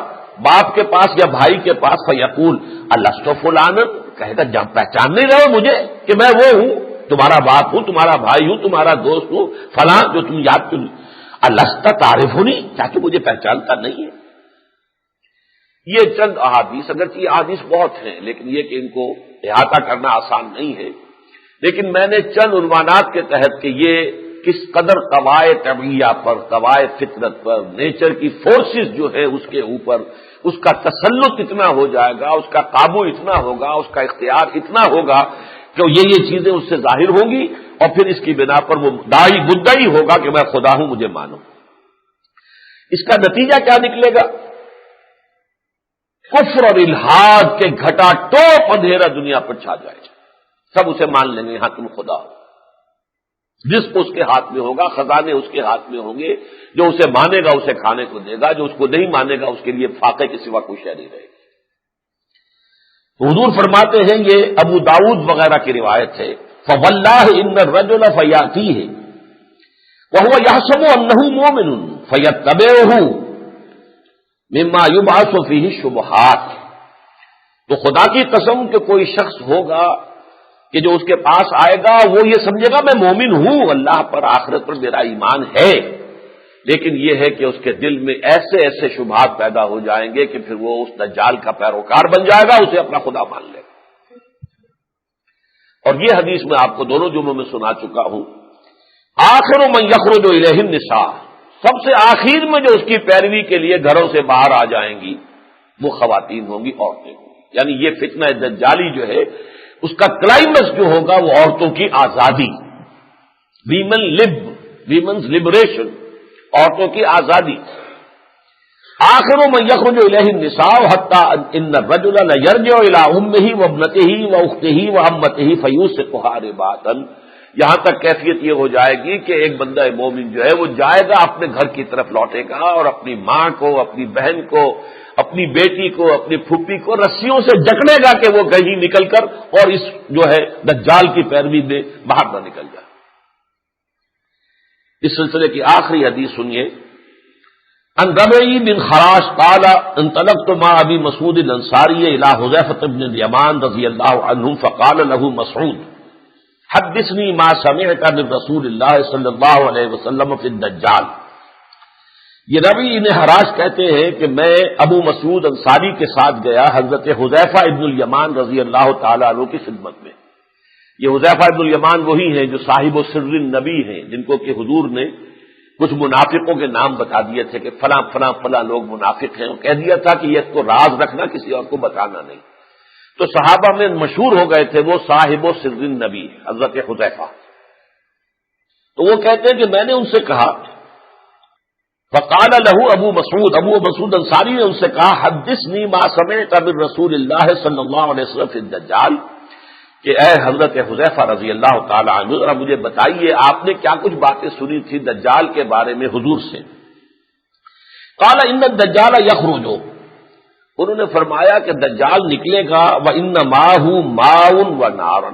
باپ کے پاس یا بھائی کے پاس، فیقول الست فلانا، کہے گا جب پہچان نہیں رہے مجھے کہ میں وہ ہوں، تمہارا باپ ہوں، تمہارا بھائی ہوں، تمہارا دوست ہوں، فلاں جو تم یاد کر، الست تعرفنی، کیا تو مجھے پہچانتا نہیں ہے؟ یہ چند احادیث، اگرچہ یہ احادیث بہت ہیں لیکن یہ کہ ان کو احاطہ کرنا آسان نہیں ہے، لیکن میں نے چند عنوانات کے تحت کہ یہ کس قدر قواعد طبعیہ پر، قواعد فطرت پر، نیچر کی فورسز جو ہے اس کے اوپر اس کا تسلط اتنا ہو جائے گا، اس کا قابو اتنا ہوگا، اس کا اختیار اتنا ہوگا کہ یہ چیزیں اس سے ظاہر ہوں گی، اور پھر اس کی بنا پر وہ مدعی ہوگا کہ میں خدا ہوں، مجھے مانو. اس کا نتیجہ کیا نکلے گا؟ کفر اور الحاد کے گھٹا ٹوپ اندھیرا دنیا پر چھا جائے گا. سب اسے مان لیں گے ہاں تم خدا ہو. رزق اس کے ہاتھ میں ہوگا، خزانے اس کے ہاتھ میں ہوں گے، جو اسے مانے گا اسے کھانے کو دے گا، جو اس کو نہیں مانے گا اس کے لیے فاقے کے سوا کوئی شے نہیں رہے گی. حضور فرماتے ہیں، یہ ابو داؤد وغیرہ کی روایت ہے، فواللہ ان الرجل فیاتیہ وہو یحسب انہ مومن فیتبعہ مما یبعث فیہ الشبہات. تو خدا کی قسم کہ کوئی شخص ہوگا کہ جو اس کے پاس آئے گا وہ یہ سمجھے گا میں مومن ہوں، اللہ پر آخرت پر میرا ایمان ہے، لیکن یہ ہے کہ اس کے دل میں ایسے ایسے شبہات پیدا ہو جائیں گے کہ پھر وہ اس دجال کا پیروکار بن جائے گا، اسے اپنا خدا مان لے گا. اور یہ حدیث میں آپ کو دونوں جمعوں میں سنا چکا ہوں. آخر من یخرج الیہ النساء، سب سے آخر میں جو اس کی پیروی کے لیے گھروں سے باہر آ جائیں گی وہ خواتین ہوں گی، عورتیں ہوں گی. یعنی یہ فتنہ دجالی جو ہے اس کا کلائمیکس جو ہوگا وہ عورتوں کی آزادی، ویمنز لبریشن، عورتوں کی آزادی. آخر من یخرج الیہ النساء حتی ان الرجل لیرجع الی امہ وابنتہ واختہ وعمتہ فیوثقها رباطا، یہاں تک کیفیت یہ ہو جائے گی کہ ایک بندہ مومن جو ہے وہ جائے گا اپنے گھر کی طرف لوٹے گا اور اپنی ماں کو، اپنی بہن کو، اپنی بیٹی کو، اپنی پھوپھی کو رسیوں سے جکڑے گا کہ وہ کہیں نکل کر اور اس جو ہے دجال کی پیروی میں باہر نہ نکل جائے. اس سلسلے کی آخری حدیث سنیے. عن ربعی بن خراش قال انطلقت مع ابی مسعود الانصاری الى حذیفہ بن الیمان رضی اللہ عنہ فقال له مسعود حدثنی ما سمعت من رسول اللہ صلی اللہ علیہ وسلم فی الدجال. یہ ربیع ابن حراش کہتے ہیں کہ میں ابو مسعود انصاری کے ساتھ گیا حضرت حذیفہ ابن الیمان رضی اللہ تعالی عنہ کی خدمت میں. یہ حذیفہ ابن الیمان وہی ہیں جو صاحب و سر النبی ہیں، جن کو کہ حضور نے کچھ منافقوں کے نام بتا دیے تھے کہ فلاں فلاں فلاں لوگ منافق ہیں، اور کہہ دیا تھا کہ یہ کو راز رکھنا، کسی اور کو بتانا نہیں. تو صحابہ میں مشہور ہو گئے تھے وہ صاحب و سر النبی حضرت حذیفہ. تو وہ کہتے ہیں کہ میں نے ان سے کہا، فقال له ابو مسعود انصاری نے ان سے کہا حدثنی ما سمعت من رسول اللہ صلی اللہ علیہ وسلم فی الدجال، کہ اے حضرت حذیفہ رضی اللہ تعالی عنہ ذرا مجھے بتائیے آپ نے کیا کچھ باتیں سنی تھی دجال کے بارے میں حضور سے. قال ان الدجال یخرج، انہوں نے فرمایا کہ دجال نکلے گا، وَإِنَّ مَاهُ مَاءٌ وَنَارٌ،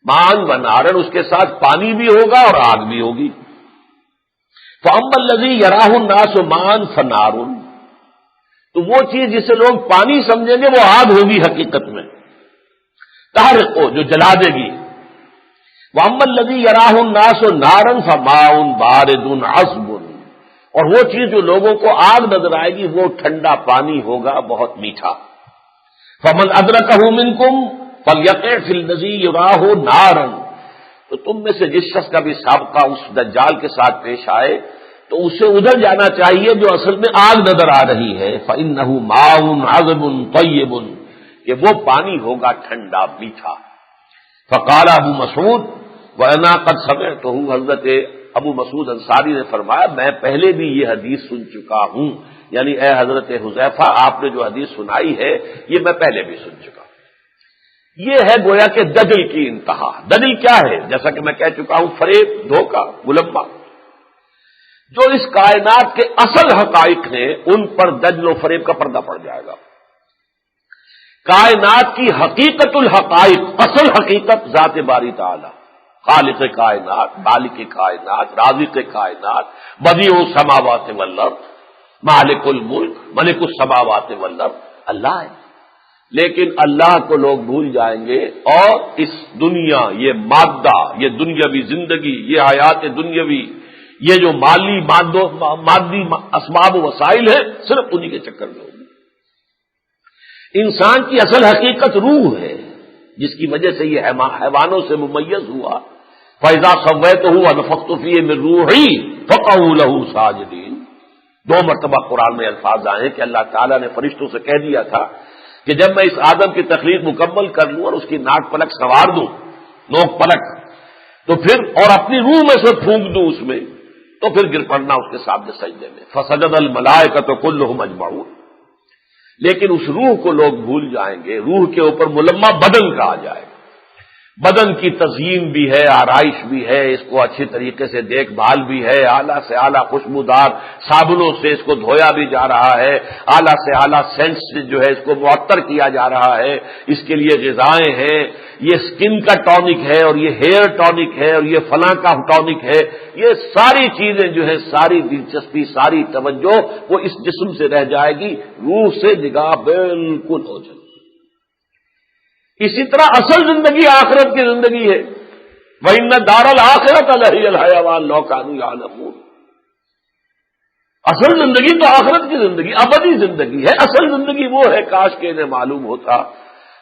مان و نارن، اس کے ساتھ پانی بھی ہوگا اور آگ بھی ہوگی. فَأَمَّا الَّذِي يَرَاهُ النَّاسُ مَاءً فَنَارٌ، تو وہ چیز جسے لوگ پانی سمجھیں گے وہ آگ ہوگی حقیقت میں، تحرق جو جلا دے گی. وَأَمَّا الَّذِي يَرَاهُ النَّاسُ نَارًا فَمَاءٌ بَارِدٌ عَذْبٌ، اور وہ چیز جو لوگوں کو آگ نظر آئے گی وہ ٹھنڈا پانی ہوگا بہت میٹھا. فَمَنْ أَدْرَكَهُ مِنْكُمْ فَلْيَقِعْ فِي الَّذِي يُرَاهُ نَارًا، تو تم میں سے جس شخص کا بھی سابقہ اس دجال کے ساتھ پیش آئے تو اسے ادھر جانا چاہیے جو اصل میں آگ نظر آ رہی ہے. فَإِنَّهُ مَاءٌ عَذْبٌ طَيِّبٌ، کہ وہ پانی ہوگا ٹھنڈا میٹھا. فقال ابو مسعود وَأَنَا قَدْ سَمِعْتُهُ، حضرت ابو مسعود انصاری نے فرمایا میں پہلے بھی یہ حدیث سن چکا ہوں، یعنی اے حضرت حذیفہ آپ نے جو حدیث سنائی ہے یہ میں پہلے بھی سن چکا ہوں. یہ ہے گویا کہ دجل کی انتہا۔ دجل کیا ہے؟ جیسا کہ میں کہہ چکا ہوں، فریب، دھوکہ، ملمہ۔ جو اس کائنات کے اصل حقائق ہیں ان پر دجل و فریب کا پردہ پڑ جائے گا۔ کائنات کی حقیقت الحقائق، اصل حقیقت ذات باری تعالی، خالق کائنات، مالک کائنات، رازق کائنات، بدیع السماوات والارض، مالک الملک، ملک السماوات والارض، اللہ ہے۔ لیکن اللہ کو لوگ بھول جائیں گے اور اس دنیا، یہ مادہ، یہ دنیاوی زندگی، یہ حیات دنیاوی، یہ جو مادی اسباب و وسائل ہیں، صرف انہی کے چکر میں ہوگی۔ انسان کی اصل حقیقت روح ہے، جس کی وجہ سے یہ حیوانوں سے ممیز ہوا۔ فَإِذَا سَوَّيْتُهُ وَنَفَخْتُ فِيهِ مِن رُوحِي فَقَعُوا لَهُ سَاجِدِينَ۔ 2 مرتبہ قرآن میں الفاظ آئے کہ اللہ تعالیٰ نے فرشتوں سے کہہ دیا تھا کہ جب میں اس آدم کی تخلیق مکمل کر لوں اور اس کی ناک پلک سنوار دوں، نوک پلک، تو پھر اور اپنی روح میں سے پھونک دوں اس میں، تو پھر گر پڑنا اس کے سامنے سجدے میں۔ فَسَجَدَ الْمَلَائِكَةُ كُلُّهُمْ أَجْمَعُونَ۔ لیکن اس روح کو لوگ بھول جائیں گے۔ روح کے اوپر ملمہ بدن کہا جائے گا۔ بدن کی تزئین بھی ہے، آرائش بھی ہے، اس کو اچھی طریقے سے دیکھ بھال بھی ہے، اعلیٰ سے اعلیٰ خوشبودار صابنوں سے اس کو دھویا بھی جا رہا ہے، اعلیٰ سے اعلیٰ سینٹ سے جو ہے اس کو معطر کیا جا رہا ہے، اس کے لیے غذائیں ہیں، یہ سکن کا ٹونک ہے اور یہ ہیئر ٹونک ہے اور یہ فلاں کا ٹونک ہے۔ یہ ساری چیزیں جو ہے، ساری دلچسپی، ساری توجہ وہ اس جسم سے رہ جائے گی، روح سے نگاہ بالکل ہو جائے گی۔ اسی طرح اصل زندگی آخرت کی زندگی ہے۔ وَإِنَّ دَارَ الْآخِرَةَ لَهِيَ الْحَيَوَانُ لَوْ كَانُوا يَعْلَمُونَ۔ اصل زندگی تو آخرت کی زندگی، ابدی زندگی ہے۔ اصل زندگی وہ ہے، کاش کہ انہیں معلوم ہوتا،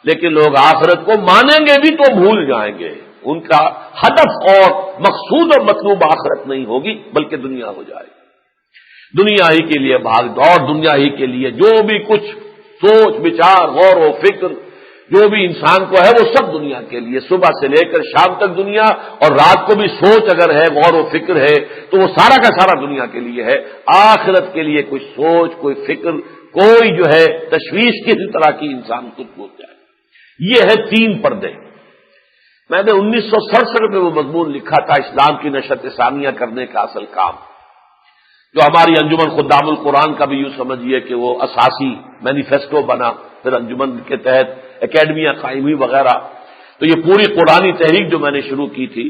لیکن لوگ آخرت کو مانیں گے بھی تو بھول جائیں گے۔ ان کا ہدف اور مقصود اور مطلوب آخرت نہیں ہوگی، بلکہ دنیا ہو جائے گی۔ دنیا ہی کے لیے بھاگ دوڑ، دنیا ہی کے لیے جو بھی کچھ سوچ بچار، غور و فکر جو بھی انسان کو ہے، وہ سب دنیا کے لیے، صبح سے لے کر شام تک دنیا، اور رات کو بھی سوچ اگر ہے، غور و فکر ہے، تو وہ سارا کا سارا دنیا کے لیے ہے۔ آخرت کے لیے کوئی سوچ، کوئی فکر، کوئی جو ہے تشویش کسی طرح کی انسان خود بھول جائے۔ یہ ہے 3 پردے۔ میں نے 1967 میں وہ مضمون لکھا تھا، اسلام کی نشرت ثانیہ کرنے کا اصل کام، جو ہماری انجمن خدام القرآن کا بھی یوں سمجھیے کہ وہ اساسی مینیفیسٹو بنا، پھر انجمن کے تحت اکیڈمیاں قائم ہوئی وغیرہ۔ تو یہ پوری قرآنی تحریک جو میں نے شروع کی تھی،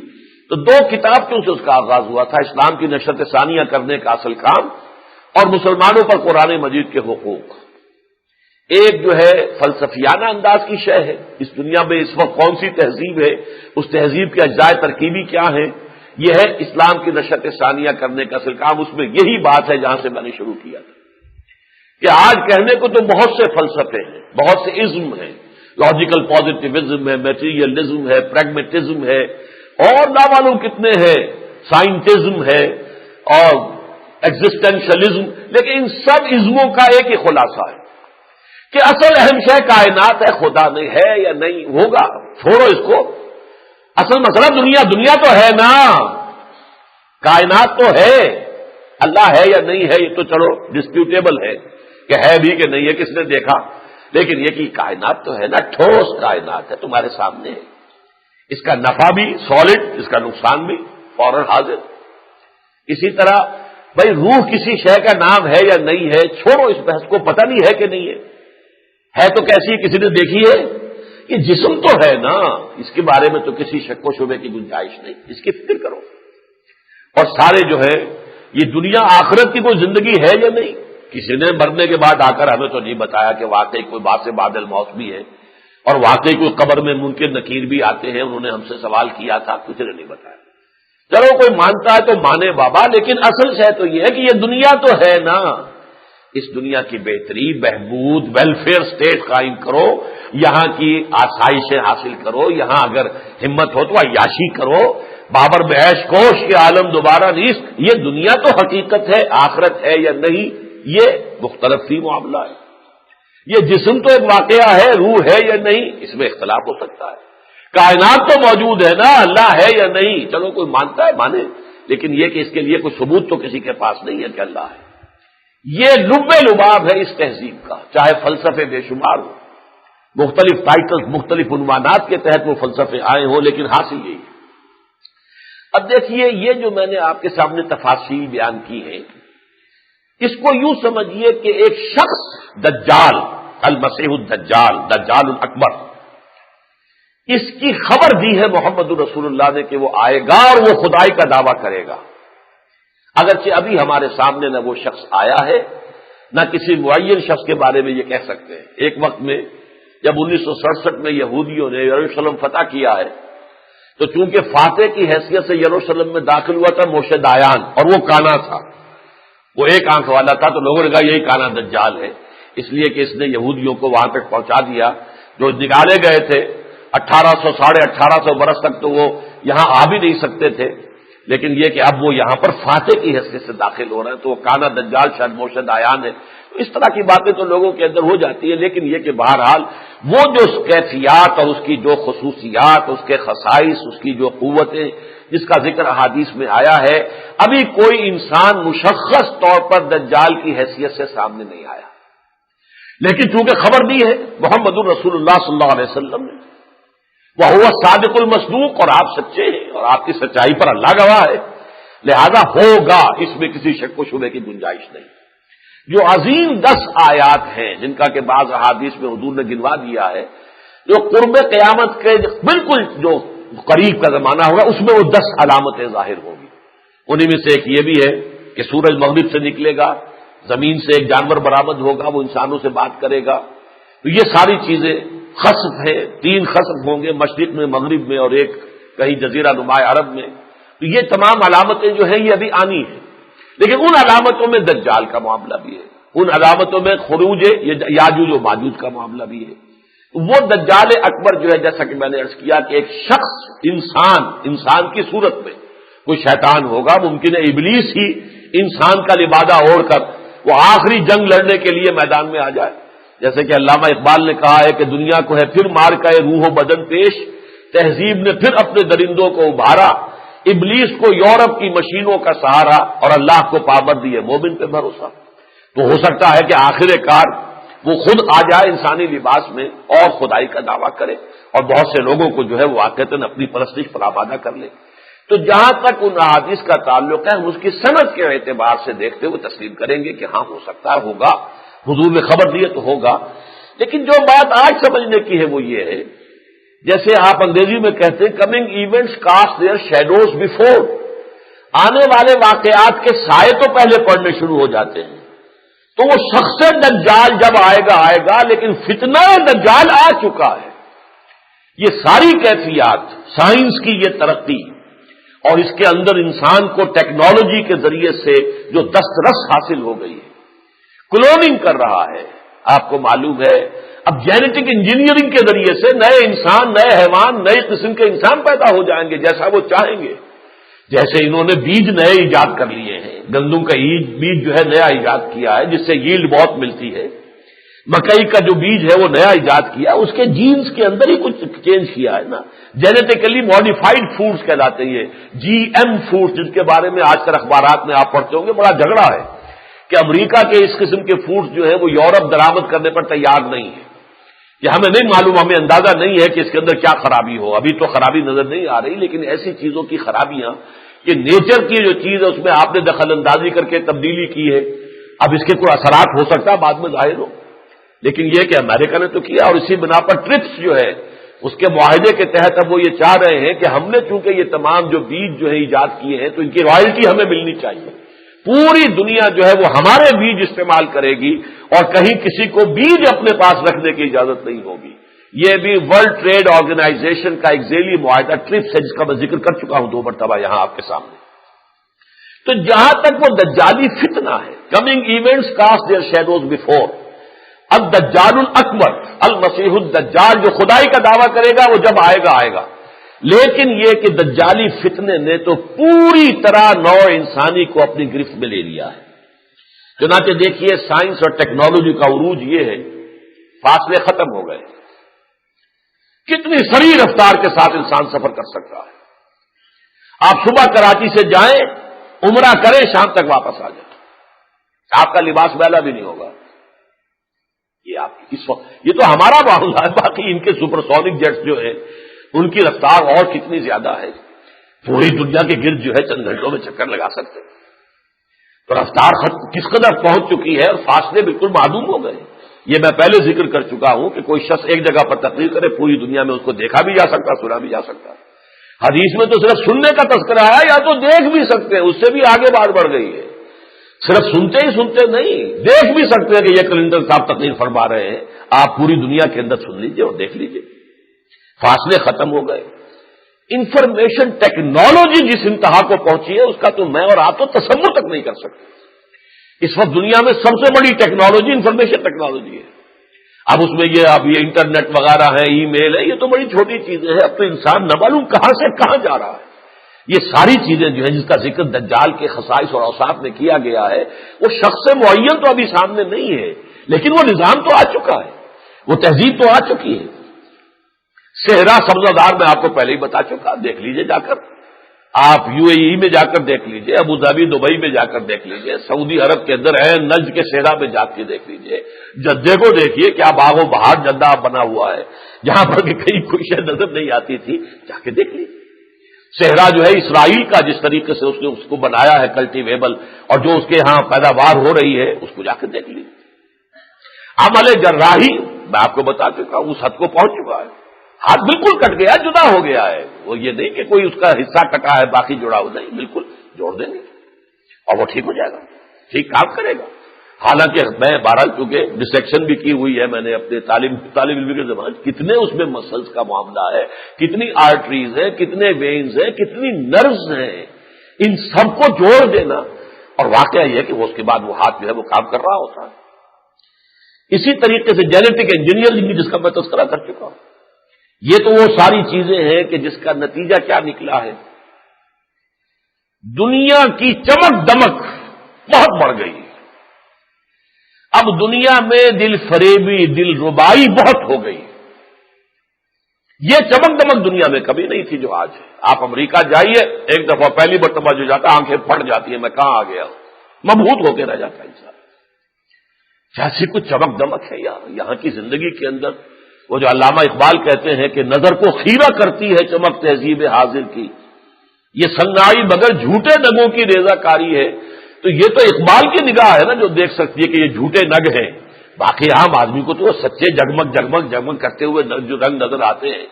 تو 2 کتابوں سے اس کا آغاز ہوا تھا، اسلام کی نشرت ثانیہ کرنے کا اصل کام اور مسلمانوں پر قرآن مجید کے حقوق۔ ایک جو ہے فلسفیانہ انداز کی شے ہے، اس دنیا میں اس وقت کون سی تہذیب ہے، اس تہذیب کے اجزاء ترکیبی کیا ہیں، یہ ہے اسلام کی نشرت ثانیہ کرنے کا اصل کام۔ اس میں یہی بات ہے جہاں سے میں نے شروع کیا تھا کہ آج کہنے کو تو بہت سے فلسفے ہیں، بہت سے ازم ہیں، لاجیکل پازیٹیوزم ہے، میٹیریلزم ہے، پریگمیٹزم ہے، اور نہ معلوم کتنے ہیں، سائنٹزم ہے اور ایگزسٹینشلزم، لیکن ان سب ازموں کا ایک ہی خلاصہ ہے کہ اصل اہم شے کائنات ہے، خدا نہیں ہے یا نہیں ہوگا، چھوڑو اس کو۔ اصل مسئلہ دنیا تو ہے نا، کائنات تو ہے، اللہ ہے یا نہیں ہے یہ تو چلو ڈسپیوٹیبل ہے کہ ہے بھی کہ نہیں ہے، کس نے دیکھا، لیکن یہ کہ کائنات تو ہے نا، ٹھوس کائنات ہے، تمہارے سامنے ہے، اس کا نفع بھی سالڈ، اس کا نقصان بھی فوراً حاضر۔ اسی طرح بھائی روح کسی شے کا نام ہے یا نہیں ہے، چھوڑو اس بحث کو، پتہ نہیں ہے کہ نہیں ہے تو کیسی ہے، کسی نے دیکھی ہے؟ یہ جسم تو ہے نا، اس کے بارے میں تو کسی شک و شبے کی گنجائش نہیں، اس کی فکر کرو۔ اور سارے جو ہے یہ دنیا آخرت کی کوئی زندگی ہے یا نہیں، کسی نے مرنے کے بعد آ کر ہمیں تو نہیں بتایا کہ واقعی کوئی باعث بعد الموت بھی ہے، اور واقعی کوئی قبر میں منکر نکیر بھی آتے ہیں، انہوں نے ہم سے سوال کیا تھا، کسی نے نہیں بتایا۔ چلو کوئی مانتا ہے تو مانے بابا، لیکن اصل شے تو یہ ہے کہ یہ دنیا تو ہے نا، اس دنیا کی بہتری، بہبود، ویلفیئر سٹیٹ قائم کرو، یہاں کی آسائشیں حاصل کرو، یہاں اگر ہمت ہو تو عیاشی کرو، بابر بحیش کوش کے عالم دوبارہ نیست۔ یہ دنیا تو حقیقت ہے، آخرت ہے یا نہیں یہ مختلف فی معاملہ ہے۔ یہ جسم تو ایک واقعہ ہے، روح ہے یا نہیں اس میں اختلاف ہو سکتا ہے۔ کائنات تو موجود ہے نا، اللہ ہے یا نہیں، چلو کوئی مانتا ہے مانے، لیکن یہ کہ اس کے لیے کوئی ثبوت تو کسی کے پاس نہیں ہے کہ اللہ ہے۔ یہ لب لباب ہے اس تہذیب کا، چاہے فلسفے بے شمار ہو، مختلف ٹائٹلز، مختلف عنوانات کے تحت وہ فلسفے آئے ہوں، لیکن حاصل یہی ہے۔ اب دیکھیے، یہ جو میں نے آپ کے سامنے تفاصیل بیان کی ہیں، اس کو یوں سمجھیے کہ ایک شخص دجال، المسیح الدجال، دجال الاکبر، اس کی خبر دی ہے محمد رسول اللہ نے کہ وہ آئے گا اور وہ خدائی کا دعویٰ کرے گا۔ اگرچہ ابھی ہمارے سامنے نہ وہ شخص آیا ہے، نہ کسی معین شخص کے بارے میں یہ کہہ سکتے ہیں۔ ایک وقت میں جب 1967 میں یہودیوں نے یروشلم فتح کیا ہے، تو چونکہ فاتح کی حیثیت سے یروشلم میں داخل ہوا تھا موشے دایان، اور وہ کانا تھا، وہ ایک آنکھ والا تھا، تو لوگوں نے کہا یہی کانا دجال ہے، اس لیے کہ اس نے یہودیوں کو وہاں تک پہنچا دیا۔ جو نکالے گئے تھے 1800 ساڑھے 1800 برس تک تو وہ یہاں آ بھی نہیں سکتے تھے، لیکن یہ کہ اب وہ یہاں پر فاتح کی حیثیت سے داخل ہو رہے ہیں، تو وہ کانا دجال شاید موشے دایان ہے۔ تو اس طرح کی باتیں تو لوگوں کے اندر ہو جاتی ہے، لیکن یہ کہ بہرحال وہ جو کیفیات اور اس کی جو خصوصیات، اس کے خصائص، اس کی جو قوتیں جس کا ذکر احادیث میں آیا ہے، ابھی کوئی انسان مشخص طور پر دجال کی حیثیت سے سامنے نہیں آیا، لیکن چونکہ خبر دی ہے محمد الرسول اللہ صلی اللہ علیہ وسلم نے، وہ ہوا صادق المصدوق، اور آپ سچے ہیں اور آپ کی سچائی پر اللہ گواہ ہے، لہذا ہوگا، اس میں کسی شک و شبے کی گنجائش نہیں۔ جو عظیم 10 آیات ہیں جن کا کہ بعض احادیث میں حضور نے گنوا دیا ہے، جو قرب قیامت کے بالکل جو قریب کا زمانہ ہوگا، اس میں وہ 10 علامتیں ظاہر ہوں گی۔ انہیں میں سے ایک یہ بھی ہے کہ سورج مغرب سے نکلے گا، زمین سے ایک جانور برآمد ہوگا، وہ انسانوں سے بات کرے گا۔ تو یہ ساری چیزیں خسف ہیں، 3 خسف ہوں گے، مشرق میں، مغرب میں، اور ایک کہیں جزیرہ نما عرب میں۔ تو یہ تمام علامتیں جو ہیں یہ ابھی آنی ہیں، لیکن ان علامتوں میں دجال کا معاملہ بھی ہے، ان علامتوں میں خروج یاجوج و ماجوج کا معاملہ بھی ہے۔ وہ دجال اکبر جو ہے، جیسا کہ میں نے عرض کیا کہ ایک شخص انسان کی صورت میں، کوئی شیطان ہوگا، ممکن ہے ابلیس ہی انسان کا لبادہ اوڑھ کر وہ آخری جنگ لڑنے کے لیے میدان میں آ جائے، جیسے کہ علامہ اقبال نے کہا ہے کہ دنیا کو ہے پھر مار کا روح و بدن پیش، تہذیب نے پھر اپنے درندوں کو ابھارا، ابلیس کو یورپ کی مشینوں کا سہارا، اور اللہ کو پابندی ہے مومن پہ بھروسہ۔ تو ہو سکتا ہے کہ آخر کار وہ خود آ جائے انسانی لباس میں اور خدائی کا دعویٰ کرے، اور بہت سے لوگوں کو جو ہے وہ واقعتاً اپنی پرستش پر آبادہ کر لے۔ تو جہاں تک ان احادیث کا تعلق ہے، ہم اس کی صنعت کے اعتبار سے دیکھتے ہوئے تسلیم کریں گے کہ ہاں ہو سکتا ہے، ہوگا، حضور نے خبر دی ہے تو ہوگا۔ لیکن جو بات آج سمجھنے کی ہے وہ یہ ہے، جیسے آپ انگریزی میں کہتے ہیں coming events cast their shadows before, آنے والے واقعات کے سائے تو پہلے پڑنے شروع ہو جاتے ہیں۔ تو وہ شخص دجال جب آئے گا، لیکن فتنہ دجال آ چکا ہے۔ یہ ساری کیفیات، سائنس کی یہ ترقی، اور اس کے اندر انسان کو ٹیکنالوجی کے ذریعے سے جو دسترس حاصل ہو گئی ہے، کلوننگ کر رہا ہے، آپ کو معلوم ہے اب جینیٹک انجینئرنگ کے ذریعے سے نئے انسان، نئے حیوان، نئے قسم کے انسان پیدا ہو جائیں گے جیسا وہ چاہیں گے۔ جیسے انہوں نے بیج نئے ایجاد کر لیے ہیں، گندم کا بیج جو ہے نیا ایجاد کیا ہے جس سے ییلڈ بہت ملتی ہے، مکئی کا جو بیج ہے وہ نیا ایجاد کیا، اس کے جینز کے اندر ہی کچھ چینج کیا ہے نا، جینیٹیکلی ماڈیفائڈ فوڈز کہلاتے ہیں، جی ایم فوڈز، جن کے بارے میں آج کل اخبارات میں آپ پڑھتے ہوں گے، بڑا جھگڑا ہے کہ امریکہ کے اس قسم کے فوڈز جو ہیں وہ یورپ درآمد کرنے پر تیار نہیں ہے۔ یہ ہمیں نہیں معلوم، ہمیں اندازہ نہیں ہے کہ اس کے اندر کیا خرابی ہو، ابھی تو خرابی نظر نہیں آ رہی، لیکن ایسی چیزوں کی خرابیاں، یہ نیچر کی جو چیز ہے اس میں آپ نے دخل اندازی کر کے تبدیلی کی ہے، اب اس کے کوئی اثرات ہو سکتا ہے بعد میں ظاہر ہو، لیکن یہ کہ امریکہ نے تو کیا، اور اسی بنا پر ٹرپس جو ہے اس کے معاہدے کے تحت اب وہ یہ چاہ رہے ہیں کہ ہم نے چونکہ یہ تمام جو بیج جو ہے ایجاد کیے ہیں تو ان کی رائلٹی ہمیں ملنی چاہیے، پوری دنیا جو ہے وہ ہمارے بیج استعمال کرے گی، اور کہیں کسی کو بیج اپنے پاس رکھنے کی اجازت نہیں ہوگی۔ یہ بھی ورلڈ ٹریڈ آرگنائزیشن کا ایک ذیلی معاہدہ ٹرپس ہے، جس کا میں ذکر کر چکا ہوں 2 مرتبہ یہاں آپ کے سامنے۔ تو جہاں تک وہ دجالی فتنہ ہے، coming events cast their shadows before, اب دجال الاکبر، المسیح الدجال جو خدائی کا دعویٰ کرے گا وہ جب آئے گا، لیکن یہ کہ دجالی فتنے نے تو پوری طرح نوع انسانی کو اپنی گرفت میں لے لیا ہے۔ چنانچہ دیکھیے سائنس اور ٹیکنالوجی کا عروج یہ ہے، فاصلے ختم ہو گئے، کتنی سریع رفتار کے ساتھ انسان سفر کر سکتا ہے۔ آپ صبح کراچی سے جائیں، عمرہ کریں، شام تک واپس آ جائیں، آپ کا لباس میلا بھی نہیں ہوگا۔ یہ آپ کی اس وقت یہ تو ہمارا معاملہ ہے، باقی ان کے سپر سونک جیٹس جو ہیں ان کی رفتار اور کتنی زیادہ ہے، پوری دنیا کے گرد جو ہے چند گھنٹوں میں چکر لگا سکتے ہیں. تو رفتار کس قدر پہنچ چکی ہے اور فاصلے بالکل معدوم ہو گئے. یہ میں پہلے ذکر کر چکا ہوں کہ کوئی شخص ایک جگہ پر تقریر کرے پوری دنیا میں اس کو دیکھا بھی جا سکتا، سنا بھی جا سکتا. حدیث میں تو صرف سننے کا تذکرہ ہے، یا تو دیکھ بھی سکتے ہیں، اس سے بھی آگے بات بڑھ گئی ہے. صرف سنتے ہی سنتے نہیں، دیکھ بھی سکتے ہیں کہ یہ کلندر صاحب تقریر فرما رہے ہیں، آپ پوری دنیا کے اندر سن لیجئے اور دیکھ لیجئے. فاصلے ختم ہو گئے. انفارمیشن ٹیکنالوجی جس انتہا کو پہنچی ہے اس کا تو میں اور آپ تو تصور تک نہیں کر سکتے. اس وقت دنیا میں سب سے بڑی ٹیکنالوجی انفارمیشن ٹیکنالوجی ہے. اب اس میں اب یہ انٹرنیٹ وغیرہ ہے، ای میل ہے، یہ تو بڑی چھوٹی چیزیں ہیں. اب تو انسان نہ معلوم کہاں سے کہاں جا رہا ہے. یہ ساری چیزیں جو ہیں جس کا ذکر دجال کے خصائص اور اوصاف میں کیا گیا ہے، وہ شخص معین تو ابھی سامنے نہیں ہے، لیکن وہ نظام تو آ چکا ہے، وہ تہذیب تو آ چکی ہے. صحرا سبزہ دار میں آپ کو پہلے ہی بتا چکا، دیکھ لیجئے جا کر. آپ یو اے ای میں جا کر دیکھ لیجئے، ابو ظبی دبئی میں جا کر دیکھ لیجئے، سعودی عرب کے اندر ہے نجد کے صحرا میں جا کے دیکھ لیجئے، جدے کو دیکھیے کیا باغ و بہار جدہ بنا ہوا ہے، جہاں پر کہ کئی خوشیاں نظر نہیں آتی تھی، جا کے دیکھ لیجیے. صحرا جو ہے اسرائیل کا جس طریقے سے اس نے اس کو بنایا ہے کلٹیویبل، اور جو اس کے ہاں پیداوار ہو رہی ہے اس کو جا کے دیکھ لیجیے. عمل جراحی میں آپ کو بتا چکا ہوں اس حد کو پہنچ چکا ہے. ہاتھ بالکل کٹ گیا، جدا ہو گیا ہے. وہ یہ نہیں کہ کوئی اس کا حصہ کٹا ہے باقی جڑا ہو، نہیں، بالکل جوڑ دیں گے اور وہ ٹھیک ہو جائے گا، ٹھیک کام کرے گا. حالانکہ میں بہرحال چونکہ ڈسیکشن بھی کی ہوئی ہے میں نے اپنے طالب علم کے زمانے، کتنے اس میں مسلز کا معاملہ ہے، کتنی آرٹریز ہیں، کتنے وینز ہیں، کتنی نروز ہیں، ان سب کو جوڑ دینا. اور واقعہ یہ کہ وہ اس کے بعد وہ ہاتھ جو ہے وہ کام کر رہا ہوتا ہے. اسی طریقے سے جینیٹک انجینئرنگ جس کا میں تذکرہ کر چکا ہوں، یہ تو وہ ساری چیزیں ہیں کہ جس کا نتیجہ کیا نکلا ہے، دنیا کی چمک دمک بہت بڑھ گئی. اب دنیا میں دل فریبی، دل ربائی بہت ہو گئی. یہ چمک دمک دنیا میں کبھی نہیں تھی جو آج ہے. آپ امریکہ جائیے، ایک دفعہ پہلی مرتبہ جو جاتا آنکھیں پھٹ جاتی ہیں، میں کہاں آ گیا ہوں، مبہوت ہو کے رہ جاتا انسان. جیسی کچھ چمک دمک ہے یہاں کی زندگی کے اندر. وہ جو علامہ اقبال کہتے ہیں کہ نظر کو خیرہ کرتی ہے چمک تہذیب حاضر کی، یہ سنائی مگر جھوٹے نگوں کی ریزہ کاری ہے. تو یہ تو اقبال کی نگاہ ہے نا جو دیکھ سکتی ہے کہ یہ جھوٹے نگ ہیں. باقی عام آدمی کو تو وہ سچے جگمگ جگمگ جگمگ کرتے ہوئے جو رنگ نظر آتے ہیں.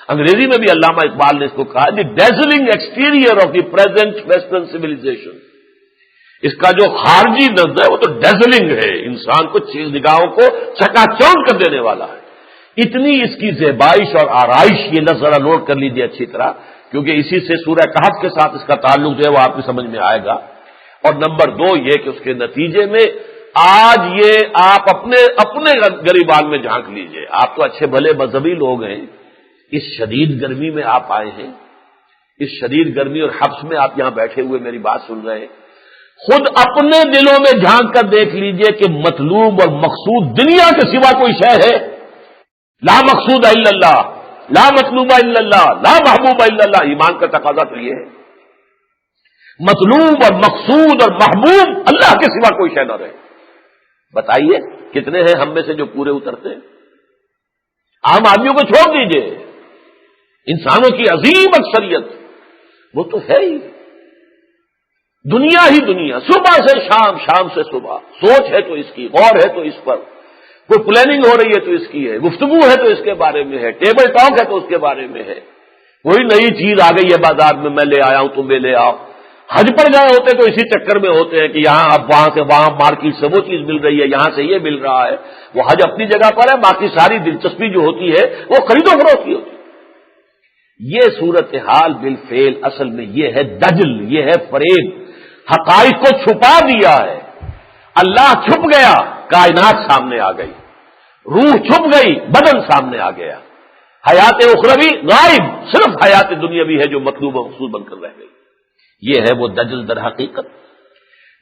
انگریزی میں بھی علامہ اقبال نے اس کو کہا the dazzling exterior of the present western civilization. اس کا جو خارجی نظر ہے وہ تو ڈیزلنگ ہے، انسان کو نگاہوں کو چکا چوند کر دینے والا ہے. اتنی اس کی زیبائش اور آرائش، یہ لفظ ذرا نوٹ کر لیجیے اچھی طرح، کیونکہ اسی سے سورہ کہف کے ساتھ اس کا تعلق جو ہے وہ آپ کی سمجھ میں آئے گا. اور نمبر 2 یہ کہ اس کے نتیجے میں آج یہ آپ اپنے گریبان میں جھانک لیجئے. آپ تو اچھے بھلے مذہبی لوگ ہیں، اس شدید گرمی میں آپ آئے ہیں، اس شدید گرمی اور حبس میں آپ یہاں بیٹھے ہوئے میری بات سن رہے ہیں. خود اپنے دلوں میں جھانک کر دیکھ لیجئے کہ مطلوب اور مقصود دنیا کے سوا کوئی شے ہے؟ لا مقصود الا اللہ، لا مطلوب الا اللہ، لا محبوب الا اللہ. ایمان کا تقاضا تو یہ ہے مطلوب اور مقصود اور محبوب اللہ کے سوا کوئی شے نہ رہے. بتائیے کتنے ہیں ہم میں سے جو پورے اترتے ہیں؟ عام آدمیوں کو چھوڑ دیجئے، انسانوں کی عظیم اکثریت وہ تو ہے ہی دنیا ہی دنیا، صبح سے شام، شام سے صبح. سوچ ہے تو اس کی، غور ہے تو اس پر، کوئی پلاننگ ہو رہی ہے تو اس کی ہے، گفتگو ہے تو اس کے بارے میں ہے، ٹیبل ٹاک ہے تو اس کے بارے میں ہے. کوئی نئی چیز آ گئی ہے بازار میں، میں لے آیا ہوں تم بھی لے آؤ. حج پر گئے ہوتے تو اسی چکر میں ہوتے ہیں کہ یہاں اب وہاں سے وہاں مارکیٹ سے وہ چیز مل رہی ہے، یہاں سے یہ مل رہا ہے. وہ حج اپنی جگہ پر ہے، باقی ساری دلچسپی جو ہوتی ہے وہ خرید و فروخت کی ہوتی ہے. یہ صورتحال بالفعل اصل میں یہ ہے دجل، یہ ہے فریب. حقائق کو چھپا دیا ہے. اللہ چھپ گیا، کائنات سامنے آ گئی. روح چھپ گئی، بدن سامنے آ گیا. حیات اخروی غائب، صرف حیات دنیاوی ہے جو مطلوب و مقصود بن کر رہ گئی. یہ ہے وہ دجل در حقیقت.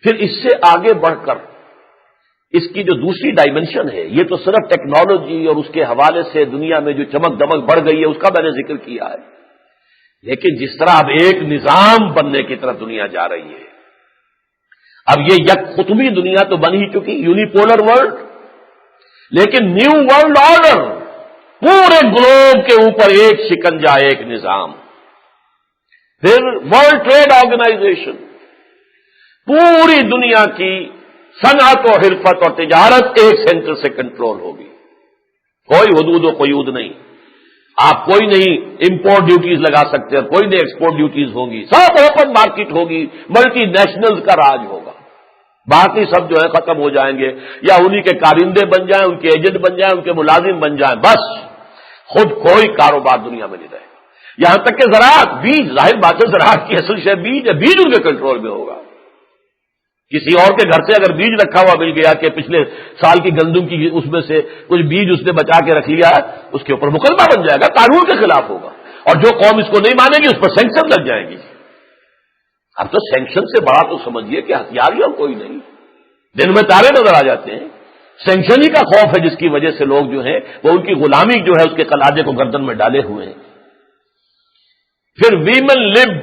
پھر اس سے آگے بڑھ کر اس کی جو دوسری ڈائمنشن ہے، یہ تو صرف ٹیکنالوجی اور اس کے حوالے سے دنیا میں جو چمک دمک بڑھ گئی ہے اس کا میں نے ذکر کیا ہے. لیکن جس طرح اب ایک نظام بننے کی طرف دنیا جا رہی ہے، اب یہ یک قطبی دنیا تو بن ہی چکی، یونیپولر ورلڈ. لیکن نیو ورلڈ آرڈر، پورے گلوب کے اوپر ایک شکنجا، ایک نظام. پھر ورلڈ ٹریڈ آرگنائزیشن، پوری دنیا کی صنعت و حرفت اور تجارت ایک سینٹر سے کنٹرول ہوگی. کوئی حدود و قیود نہیں. آپ کوئی نہیں امپورٹ ڈیوٹیز لگا سکتے، کوئی نہیں ایکسپورٹ ڈیوٹیز ہوگی. سب اوپن مارکیٹ ہوگی، ملٹی نیشنلز کا راج ہوگا. باقی سب جو ہے ختم ہو جائیں گے، یا انہی کے کارندے بن جائیں، ان کے ایجنٹ بن جائیں، ان کے ملازم بن جائیں. بس خود کوئی کاروبار دنیا میں نہیں رہے گا. یہاں تک کہ زراعت، بیج، ظاہر بات ہے زراعت کی اصل شے بیج ہے، بیج ان کے کنٹرول میں ہوگا. کسی اور کے گھر سے اگر بیج رکھا ہوا مل گیا کہ پچھلے سال کی گندم کی اس میں سے کچھ بیج اس نے بچا کے رکھ لیا ہے، اس کے اوپر مقدمہ بن جائے گا، قانون کے خلاف ہوگا. اور جو قوم اس کو نہیں مانے گی اس پر سینکشن لگ جائیں گی. اب تو سینکشن سے بڑا تو سمجھیے کہ ہتھیار ہی اور کوئی نہیں. دن میں تارے نظر آ جاتے ہیں. سینکشن ہی کا خوف ہے جس کی وجہ سے لوگ جو ہیں وہ ان کی غلامی جو ہے اس کے قلادے کو گردن میں ڈالے ہوئے ہیں. پھر ویمن لب،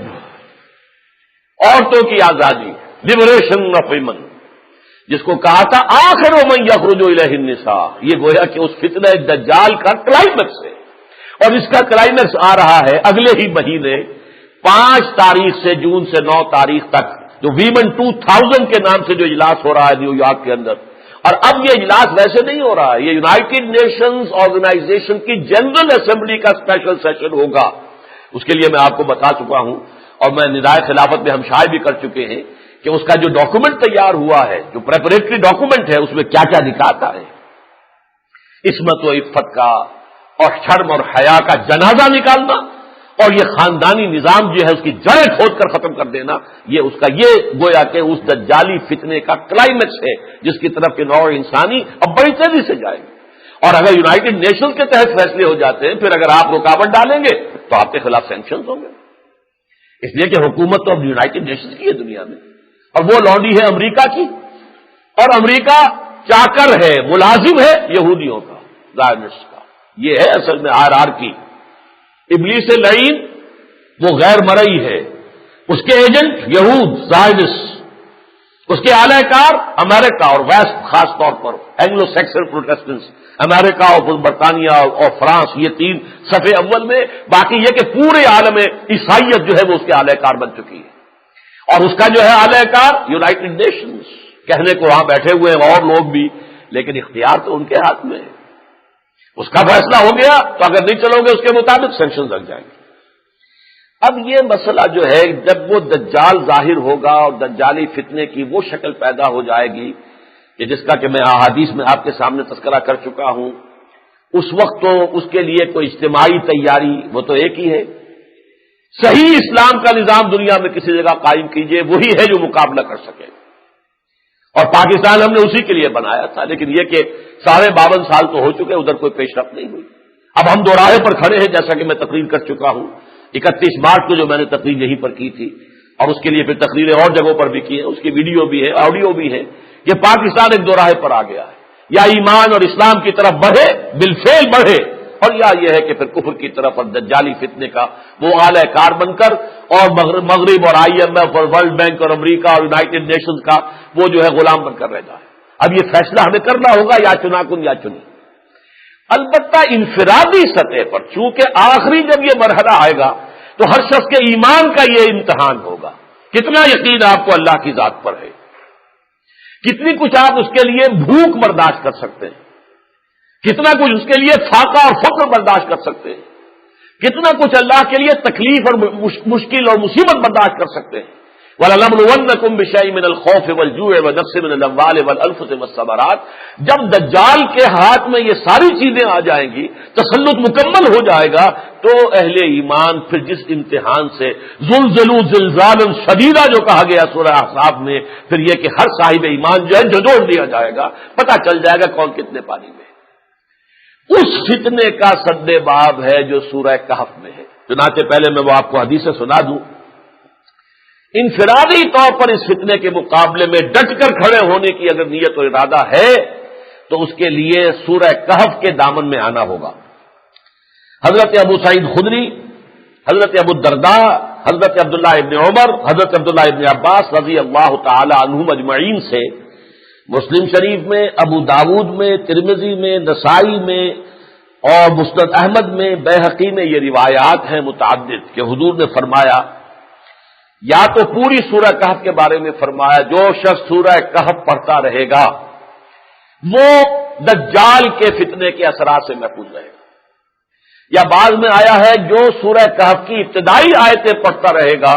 عورتوں کی آزادی، لبریشن آف ویمن، جس کو کہا تھا آخر من یخرج الیہ النساء. یہ گویا کہ اس فتنہ دجال کا کلائمیکس ہے. اور اس کا کلائمیکس آ رہا ہے اگلے ہی مہینے 5 تاریخ سے، جون سے 9 تاریخ تک، جو ویمن 2000 کے نام سے جو اجلاس ہو رہا ہے نیو یارک کے اندر. اور اب یہ اجلاس ویسے نہیں ہو رہا ہے، یہ یونائٹڈ نیشنز آرگنائزیشن کی جنرل اسمبلی کا اسپیشل سیشن ہوگا. اس کے لیے میں آپ کو بتا چکا ہوں اور میں ندائے خلافت میں ہم شائع بھی کر چکے ہیں کہ اس کا جو ڈاکومنٹ تیار ہوا ہے، جو پریپریٹری ڈاکومنٹ ہے، اس میں کیا کیا دکھاتا ہے. عصمت و عفت کا اور شرم اور حیا کا جنازہ نکالنا، اور یہ خاندانی نظام جو ہے اس کی جڑیں کھود کر ختم کر دینا، یہ اس کا یہ گویا کہ اس دجالی فتنے کا کلائمیکس ہے جس کی طرف کہ نوع انسانی اب بڑی تیزی سے جائے گی. اور اگر یونائٹڈ نیشنز کے تحت فیصلے ہو جاتے ہیں، پھر اگر آپ رکاوٹ ڈالیں گے تو آپ کے خلاف سینکشنز ہوں گے. اس لیے کہ حکومت تو اب یونائٹڈ نیشنز کی ہے دنیا میں، اور وہ لانڈی ہے امریکہ کی، اور امریکہ چاکر ہے، ملازم ہے یہودیوں کا، زائنسٹ کا. یہ ہے اصل میں RR کی. ابلیس لعین وہ غیر مرئی ہے، اس کے ایجنٹ یہود زائنسٹ، اس کے اعلی کار امریکہ اور ویسٹ، خاص طور پر اینگلو سیکسن پروٹیسٹنٹس، امریکہ اور برطانیہ اور فرانس، یہ 3 صفحے اول میں. باقی یہ کہ پورے عالم عیسائیت جو ہے وہ اس کے اعلی کار بن چکی ہے. اور اس کا جو ہے اعلی کار یونائٹڈ نیشنز، کہنے کو وہاں بیٹھے ہوئے ہیں اور لوگ بھی، لیکن اختیار تو ان کے ہاتھ میں ہے. اس کا فیصلہ ہو گیا تو اگر نہیں چلو گے اس کے مطابق سینکشن لگ جائیں گے. اب یہ مسئلہ جو ہے جب وہ دجال ظاہر ہوگا اور دجالی فتنے کی وہ شکل پیدا ہو جائے گی کہ جس کا کہ میں احادیث میں آپ کے سامنے تذکرہ کر چکا ہوں، اس وقت تو اس کے لیے کوئی اجتماعی تیاری وہ تو ایک ہی ہے. صحیح اسلام کا نظام دنیا میں کسی جگہ قائم کیجئے، وہی ہے جو مقابلہ کر سکے. اور پاکستان ہم نے اسی کے لیے بنایا تھا، لیکن یہ کہ 52 سال تو ہو چکے، ادھر کوئی پیش رفت نہیں ہوئی. اب ہم دوراہے پر کھڑے ہیں، جیسا کہ میں تقریر کر چکا ہوں. 31 مارچ کو جو میں نے تقریر یہیں پر کی تھی، اور اس کے لیے پھر تقریریں اور جگہوں پر بھی کی ہیں، اس کی ویڈیو بھی ہے، آڈیو بھی ہے، کہ پاکستان ایک دوراہے پر آ گیا ہے. یا ایمان اور اسلام کی طرف بڑھے، بالفعل بڑھے، اور یا یہ ہے کہ پھر کفر کی طرف اور دجالی فتنے کا وہ اعلی کار بن کر، اور مغرب اور IMF اور ورلڈ بینک اور امریکہ اور یونائٹڈ نیشنز کا وہ جو ہے غلام بن کر رہ جائے. اب یہ فیصلہ ہمیں کرنا ہوگا، یا چنا کن یا چنی. البتہ انفرادی سطح پر چونکہ آخری جب یہ مرحلہ آئے گا تو ہر شخص کے ایمان کا یہ امتحان ہوگا. کتنا یقین آپ کو اللہ کی ذات پر ہے، کتنی کچھ آپ اس کے لیے بھوک برداشت کر سکتے ہیں، کتنا کچھ اس کے لیے فاقہ اور فقر برداشت کر سکتے ہیں، کتنا کچھ اللہ کے لیے تکلیف اور مشکل اور مصیبت برداشت کر سکتے ہیں. وَلَنَبْلُوَنَّكُمْ بِشَيْءٍ مِّنَ الْخَوْفِ وَالْجُوعِ وَنَقْصٍ مِّنَ الْأَمْوَالِ وَالْأَنفُسِ وَالثَّمَرَاتِ. جب دجال کے ہاتھ میں یہ ساری چیزیں آ جائیں گی، تسلط مکمل ہو جائے گا، تو اہل ایمان پھر جس امتحان سے زلزلوا زلزالا شدیدا جو کہا گیا سورہ احزاب میں، پھر یہ کہ ہر صاحب ایمان جو ہے جھنجھوڑ دیا جائے گا، پتہ چل جائے گا کون کتنے پانی میں. اس فتنے کا سد باب ہے جو سورہ کہف میں ہے. چنانچہ پہلے میں وہ آپ کو حدیث سنا دوں. انفرادی طور پر اس فتنے کے مقابلے میں ڈٹ کر کھڑے ہونے کی اگر نیت و ارادہ ہے تو اس کے لیے سورہ کہف کے دامن میں آنا ہوگا. حضرت ابو سعید خدری، حضرت ابو الدرداء، حضرت عبداللہ ابن عمر، حضرت عبداللہ ابن عباس رضی اللہ تعالی عنہم اجمعین سے مسلم شریف میں، ابو داود میں، ترمذی میں، نسائی میں اور مسند احمد میں، بیہقی میں یہ روایات ہیں متعدد کہ حضور نے فرمایا، یا تو پوری سورہ کہف کے بارے میں فرمایا جو شخص سورہ کہف پڑھتا رہے گا وہ دجال کے فتنے کے اثرات سے محفوظ رہے گا، یا بعض میں آیا ہے جو سورہ کہف کی ابتدائی آیتیں پڑھتا رہے گا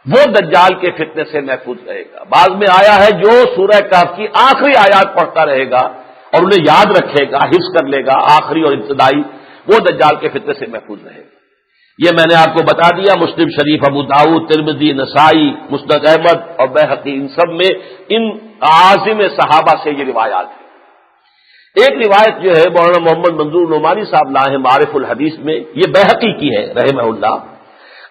وہ دجال کے فتنے سے محفوظ رہے گا، بعض میں آیا ہے جو سورہ کہف کی آخری آیات پڑھتا رہے گا اور انہیں یاد رکھے گا، حفظ کر لے گا آخری اور ابتدائی، وہ دجال کے فتنے سے محفوظ رہے گا۔ یہ میں نے آپ کو بتا دیا، مسلم شریف، ابو داؤد، ترمذی، نسائی، مسند احمد اور بیہقی، ان سب میں ان عازم صحابہ سے یہ روایات ہے۔ ایک روایت جو ہے مولانا محمد منظور نعمانی صاحب لائے ہیں معارف الحدیث میں، یہ بیہقی کی ہے رحمہ اللہ،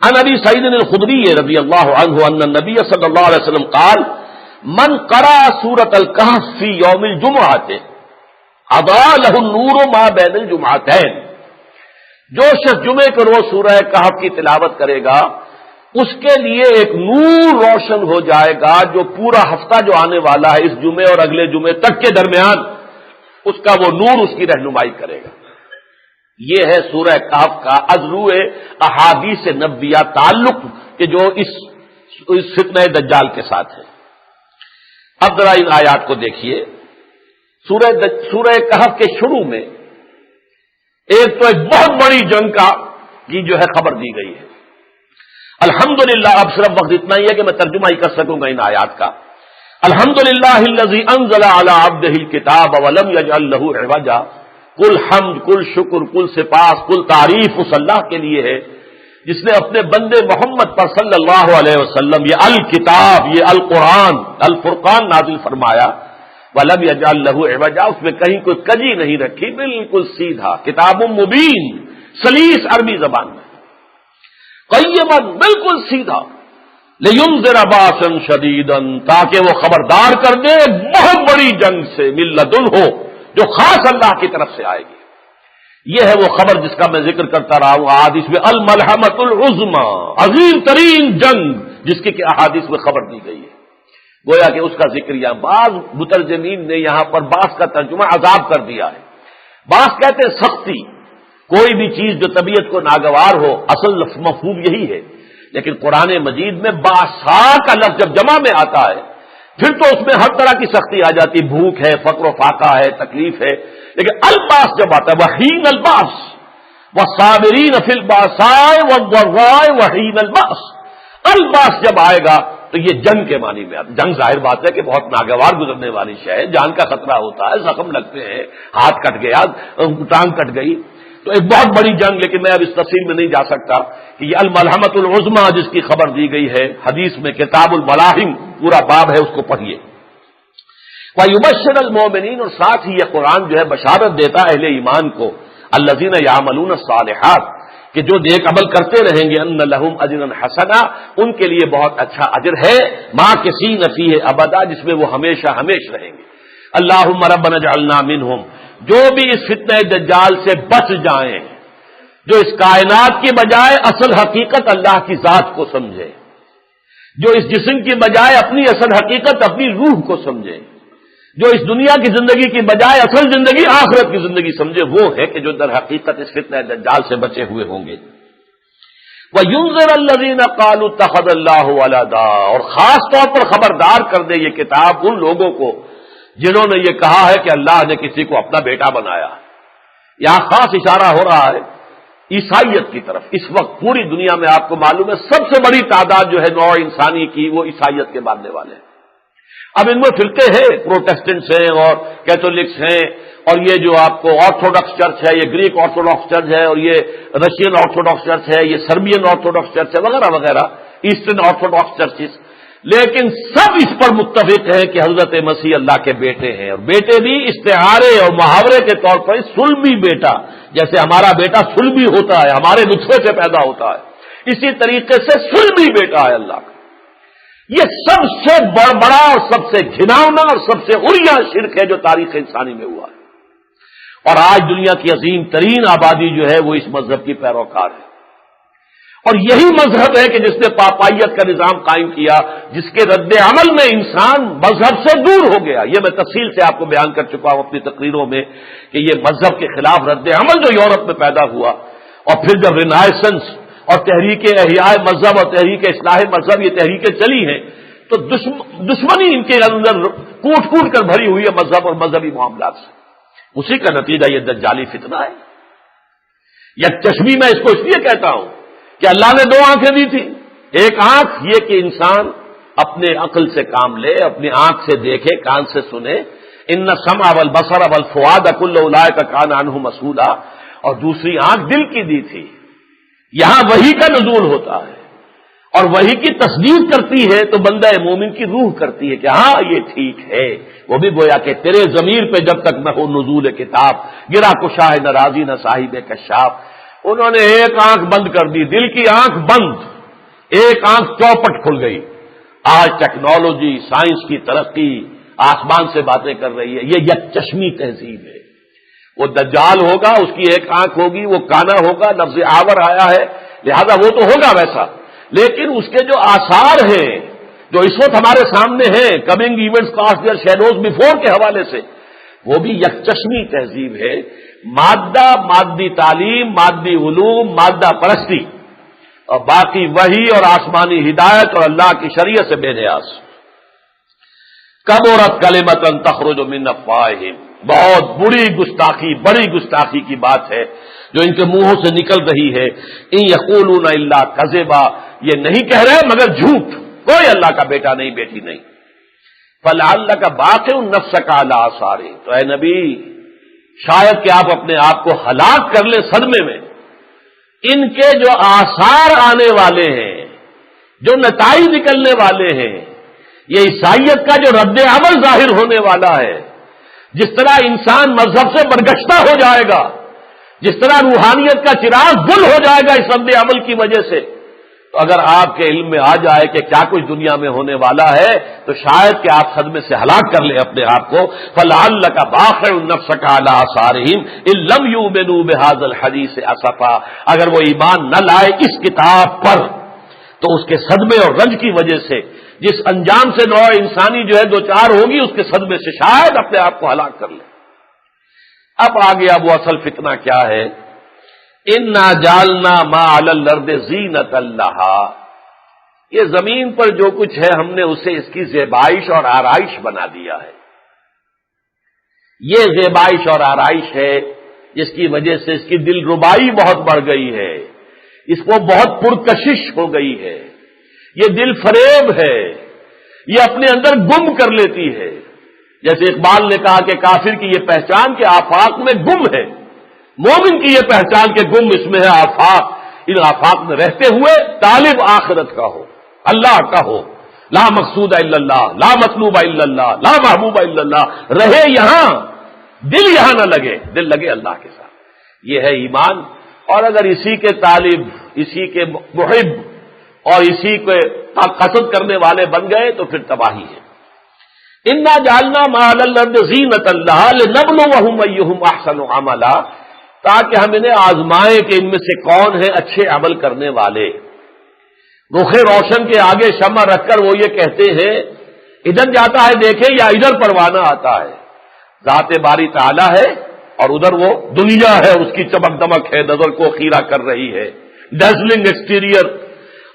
عن ابی سعید الخدری رضی اللہ عنہ ان النبی صلی اللہ علیہ وسلم قال من قرأ سورۃ الکہف فی یوم الجمعۃ اضاء له النور ما بین الجمعتین، جو شخص جمعے کو روز سورہ کہف کی تلاوت کرے گا اس کے لیے ایک نور روشن ہو جائے گا جو پورا ہفتہ جو آنے والا ہے اس جمعے اور اگلے جمعے تک کے درمیان اس کا وہ نور اس کی رہنمائی کرے گا۔ یہ ہے سورہ کہف کا ازرو احادیث نبویہ تعلق کہ جو اس فتنہ دجال کے ساتھ ہے۔ اب ذرا ان آیات کو دیکھیے، سورہ کہف کے شروع میں ایک تو ایک بہت بڑی جنگ کی جو ہے خبر دی گئی ہے۔ الحمدللہ، اب صرف وقت اتنا ہی ہے کہ میں ترجمہ ہی کر سکوں گا ان آیات کا۔ الحمدللہ الذی انزل علی عبدہ الکتاب ولم یجعل لہ عوجا، کل حمد، کل شکر، کل سپاس، کل تعریف اس اللہ کے لیے ہے جس نے اپنے بندے محمد پر صلی اللہ علیہ وسلم یہ الکتاب، یہ القرآن، الفرقان نازل فرمایا، وَلَمْ يَجْعَلْ لَهُ عِوَجًا، اس میں کہیں کوئی کجی نہیں رکھی، بالکل سیدھا، کتاب مبین، سلیس عربی زبان میں، قیما، بالکل سیدھا، لِيُنذِرَ بَأْسًا شَدِيدًا، تاکہ وہ خبردار کر دے بہت بڑی جنگ سے، مِن لَدُنْہُ، جو خاص اللہ کی طرف سے آئے گی۔ یہ ہے وہ خبر جس کا میں ذکر کرتا رہا ہوں احادیث میں، الملحمۃ العظمی، عظیم ترین جنگ جس کی کہ احادیث میں خبر دی گئی ہے، گویا کہ اس کا ذکر یہاں بعض مترجمین نے یہاں پر بعض کا ترجمہ عذاب کر دیا ہے، بعض کہتے ہیں سختی، کوئی بھی چیز جو طبیعت کو ناگوار ہو، اصل مفہوم یہی ہے، لیکن قرآن مجید میں باسا کا لفظ جب جمع میں آتا ہے پھر تو اس میں ہر طرح کی سختی آ جاتی، بھوک ہے، فقر و فاقہ ہے، تکلیف ہے، لیکن الباس جب آتا ہے، وحین الباس والصابرین فی الباساء والضراء وحین الباس، الباس جب آئے گا تو یہ جنگ کے معنی میں آتا ہے۔ جنگ ظاہر بات ہے کہ بہت ناگوار گزرنے والی شے ہے، جان کا خطرہ ہوتا ہے، زخم لگتے ہیں، ہاتھ کٹ گیا، ٹانگ کٹ گئی، تو ایک بہت بڑی جنگ، لیکن میں اب اس تفصیل میں نہیں جا سکتا کہ یہ الملحمۃ العظمی جس کی خبر دی گئی ہے حدیث میں، کتاب الملاحم پورا باب ہے، اس کو پڑھیے۔ وَيُبَشِّرُ الْمُؤْمِنِينَ، اور ساتھ ہی یہ قرآن جو ہے بشارت دیتا ہے اہل ایمان کو، الَّذِينَ يَعْمَلُونَ الصَّالِحَاتِ، کہ جو نیک عمل کرتے رہیں گے، ان لہم اجرا حسنا، ان کے لیے بہت اچھا اجر ہے، ماکثین فیہ ابدا، جس میں وہ ہمیشہ ہمیشہ رہیں گے۔ اللہم ربنا اجعلنا منہم، جو بھی اس فتنہ دجال سے بچ جائیں، جو اس کائنات کی بجائے اصل حقیقت اللہ کی ذات کو سمجھے، جو اس جسم کی بجائے اپنی اصل حقیقت اپنی روح کو سمجھے، جو اس دنیا کی زندگی کی بجائے اصل زندگی آخرت کی زندگی سمجھے، وہ ہے کہ جو در حقیقت اس فتنہ دجال سے بچے ہوئے ہوں گے۔ وَيُنذِرَ الَّذِينَ قَالُوا اتَّخَذَ اللَّهُ وَلَدًا، اور خاص طور پر خبردار کر دے یہ کتاب ان لوگوں کو جنہوں نے یہ کہا ہے کہ اللہ نے کسی کو اپنا بیٹا بنایا۔ یہاں خاص اشارہ ہو رہا ہے عیسائیت کی طرف۔ اس وقت پوری دنیا میں آپ کو معلوم ہے سب سے بڑی تعداد جو ہے نوع انسانی کی وہ عیسائیت کے ماننے والے ہیں۔ اب ان میں فرقے ہیں، پروٹیسٹنٹس ہیں اور کیتھولکس ہیں، اور یہ جو آپ کو آرتھوڈاکس چرچ ہے، یہ گریک آرتھوڈاکس چرچ ہے، اور یہ رشین آرتھوڈاکس چرچ ہے، یہ سربین آرتھوڈاکس چرچ ہے، وغیرہ وغیرہ، ایسٹرن آرتھوڈاکس چرچز، لیکن سب اس پر متفق ہیں کہ حضرت مسیح اللہ کے بیٹے ہیں، اور بیٹے بھی استعارے اور محاورے کے طور پر سلبی بیٹا، جیسے ہمارا بیٹا سلبی ہوتا ہے، ہمارے نطفے سے پیدا ہوتا ہے، اسی طریقے سے سلبی بیٹا ہے اللہ کا۔ یہ سب سے بڑا اور سب سے گھناؤنا اور سب سے عریاں شرک ہے جو تاریخ انسانی میں ہوا ہے، اور آج دنیا کی عظیم ترین آبادی جو ہے وہ اس مذہب کی پیروکار ہے۔ اور یہی مذہب ہے کہ جس نے پاپائیت کا نظام قائم کیا، جس کے رد عمل میں انسان مذہب سے دور ہو گیا۔ یہ میں تفصیل سے آپ کو بیان کر چکا ہوں اپنی تقریروں میں کہ یہ مذہب کے خلاف رد عمل جو یورپ میں پیدا ہوا، اور پھر جب رینائسنس اور تحریک احیاء مذہب اور تحریک اصلاح مذہب یہ تحریکیں چلی ہیں، تو دشمنی ان کے اندر کوٹ کوٹ کر بھری ہوئی ہے مذہب اور مذہبی معاملات سے۔ اسی کا نتیجہ یہ دجالی فتنہ ہے۔ یک چشمی میں اس کو اس لیے کہتا ہوں کہ اللہ نے 2 آنکھیں دی تھی۔ ایک آنکھ یہ کہ انسان اپنے عقل سے کام لے، اپنی آنکھ سے دیکھے، کان سے سنے، ان السمع والبصر والفؤاد کل اولئک کان عنہ مسئولا، اور دوسری آنکھ دل کی دی تھی۔ یہاں وحی کا نزول ہوتا ہے اور وحی کی تصدیق کرتی ہے تو بندہ مومن کی روح کرتی ہے کہ ہاں یہ ٹھیک ہے۔ وہ بھی گویا کہ تیرے ضمیر پہ جب تک نہ ہو نزول کتاب، گرا کشاہ نہ راضی نہ صاحب کشاف۔ انہوں نے ایک آنکھ بند کر دی، دل کی آنکھ بند، ایک آنکھ چوپٹ کھل گئی۔ آج ٹیکنالوجی، سائنس کی ترقی آسمان سے باتیں کر رہی ہے۔ یہ یک چشمی تہذیب ہے۔ وہ دجال ہوگا، اس کی ایک آنکھ ہوگی، وہ کانا ہوگا، لفظ آور آیا ہے لہذا وہ تو ہوگا ویسا، لیکن اس کے جو آثار ہیں جو اس وقت ہمارے سامنے ہیں، coming events cast their shadows before کے حوالے سے، وہ بھی یک چشمی تہذیب ہے۔ مادہ، مادی تعلیم، مادی علوم، مادہ پرستی، اور باقی وحی اور آسمانی ہدایت اور اللہ کی شریعت سے بے نیاز۔ کبرت کلمۃ تخرج من افواہہم، بہت بری گستاخی، بڑی گستاخی کی بات ہے جو ان کے منہوں سے نکل رہی ہے۔ ان یقولون الا کذبا، یہ نہیں کہہ رہے مگر جھوٹ، کوئی اللہ کا بیٹا نہیں، بیٹی نہیں۔ فلعلک باقع نفسک علی آثارہم، تو اے نبی شاید کہ آپ اپنے آپ کو ہلاک کر لیں صدمے میں، ان کے جو آثار آنے والے ہیں، جو نتائج نکلنے والے ہیں، یہ عیسائیت کا جو رد عمل ظاہر ہونے والا ہے، جس طرح انسان مذہب سے برگشتہ ہو جائے گا، جس طرح روحانیت کا چراغ گل ہو جائے گا اس رد عمل کی وجہ سے، تو اگر آپ کے علم میں آ جائے کہ کیا کچھ دنیا میں ہونے والا ہے تو شاید کہ آپ صدمے سے ہلاک کر لیں اپنے آپ کو۔ فلعلک باخع نفسک علی آثارہم ان لم یؤمنوا بہذا الحدیث اسفا، اگر وہ ایمان نہ لائے اس کتاب پر تو اس کے صدمے اور رنج کی وجہ سے جس انجام سے نوع انسانی جو ہے دوچار ہوگی، اس کے صدمے سے شاید اپنے آپ کو ہلاک کر لے۔ اب آگے اب وہ اصل فتنہ کیا ہے؟ انا جعلنا ما علی الارض زینۃ لہا، یہ زمین پر جو کچھ ہے ہم نے اسے اس کی زیبائش اور آرائش بنا دیا ہے۔ یہ زیبائش اور آرائش ہے جس کی وجہ سے اس کی دل ربائی بہت بڑھ گئی ہے، اس کو بہت پرکشش ہو گئی ہے، یہ دل فریب ہے، یہ اپنے اندر گم کر لیتی ہے۔ جیسے اقبال نے کہا کہ کافر کی یہ پہچان کہ آفاق میں گم ہے، مومن کی یہ پہچان کہ گم اس میں ہے آفاق، ان آفاق میں رہتے ہوئے طالب آخرت کا ہو، اللہ کا ہو، لا مقصود الا اللہ، لا مطلوب الا اللہ، لا محبوب الا اللہ، رہے یہاں، دل یہاں نہ لگے، دل لگے اللہ کے ساتھ۔ یہ ہے ایمان۔ اور اگر اسی کے طالب، اسی کے محب اور اسی کو قصد کرنے والے بن گئے تو پھر تباہی ہے۔ انا جعلنا ما علی الارض زینۃ لہا لنبلوہم ایہم احسن عملا، تاکہ ہم انہیں آزمائیں کہ ان میں سے کون ہیں اچھے عمل کرنے والے۔ رخ روشن کے آگے شمع رکھ کر وہ یہ کہتے ہیں ادھر جاتا ہے دیکھیں یا ادھر پروانہ آتا ہے، ذات باری تعالی ہے اور ادھر وہ دنیا ہے، اس کی چمک دمک ہے، نظر کو خیرہ کر رہی ہے، ڈیزلنگ ایکسٹیریئر۔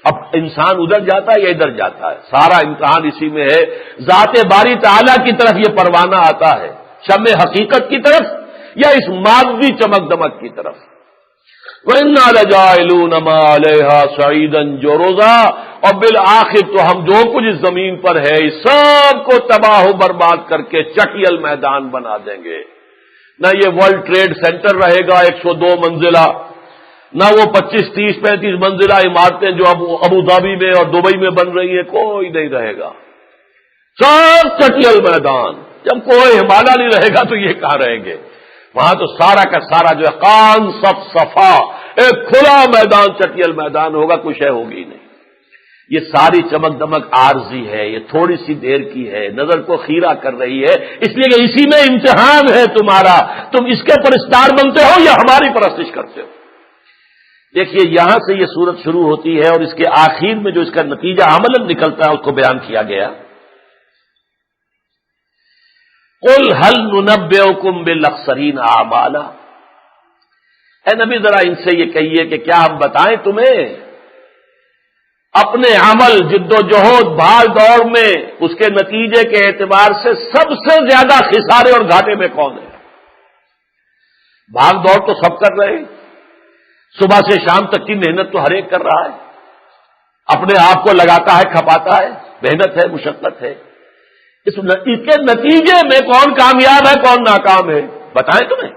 اب انسان ادھر جاتا ہے یا ادھر جاتا ہے، سارا امتحان اسی میں ہے۔ ذات باری تعالی کی طرف یہ پروانہ آتا ہے، شمع حقیقت کی طرف یا اس مادی چمک دمک کی طرف۔ وَإِنَّا لَجَاعِلُونَ مَا عَلَيْهَا صَعِيدًا جُرُزًا، اور بالآخر تو ہم جو کچھ اس زمین پر ہے اس سب کو تباہ و برباد کر کے چٹیل میدان بنا دیں گے۔ نہ یہ ورلڈ ٹریڈ سینٹر رہے گا 102 منزلہ، نہ وہ 25، 30، 35 منزلہ عمارتیں جو اب ابو ظبی میں اور دبئی میں بن رہی ہیں، کوئی نہیں رہے گا، سب چٹیل میدان۔ جب کوئی ہمالیہ نہیں رہے گا تو یہ کہاں رہیں گے؟ وہاں تو سارا کا سارا جو ہے قان صفا، ایک کھلا میدان، چٹیل میدان ہوگا، کچھ ہے ہوگی نہیں۔ یہ ساری چمک دمک عارضی ہے، یہ تھوڑی سی دیر کی ہے، نظر کو خیرہ کر رہی ہے، اس لیے کہ اسی میں امتحان ہے تمہارا، تم اس کے پرستار بنتے ہو یا ہماری پرستش کرتے ہو۔ دیکھیے یہاں سے یہ سورت شروع ہوتی ہے اور اس کے آخر میں جو اس کا نتیجہ عملاً نکلتا ہے اس کو بیان کیا گیا. قل هل ننبئکم بالاخسرین اعمالا، اے نبی ذرا ان سے یہ کہیے کہ کیا ہم بتائیں تمہیں اپنے عمل، جد و جہد، بھاگ دوڑ میں اس کے نتیجے کے اعتبار سے سب سے زیادہ خسارے اور گھاٹے میں کون ہے؟ بھاگ دوڑ تو سب کر رہے ہیں، صبح سے شام تک کی محنت تو ہر ایک کر رہا ہے، اپنے آپ کو لگاتا ہے، کھپاتا ہے، محنت ہے، مشقت ہے. اس کے نتیجے میں کون کامیاب ہے، کون ناکام ہے؟ بتائیں تمہیں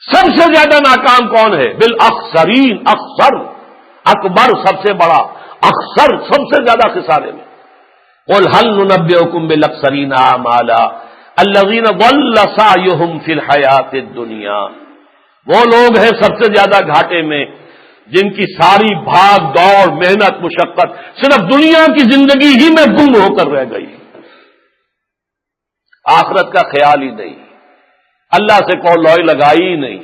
سب سے زیادہ ناکام کون ہے؟ بالاخسرین، اخسر، اکبر سب سے بڑا، اخسر سب سے زیادہ خسارے میں. قل هل ننبئکم بالاخسرین اعمالا الذین ضل سعیہم فی الحیاۃ الدنیا، وہ لوگ ہیں سب سے زیادہ گھاٹے میں جن کی ساری بھاگ دوڑ، محنت، مشقت صرف دنیا کی زندگی ہی میں گم ہو کر رہ گئی، آخرت کا خیال ہی نہیں، اللہ سے کو لوئی لگائی ہی نہیں،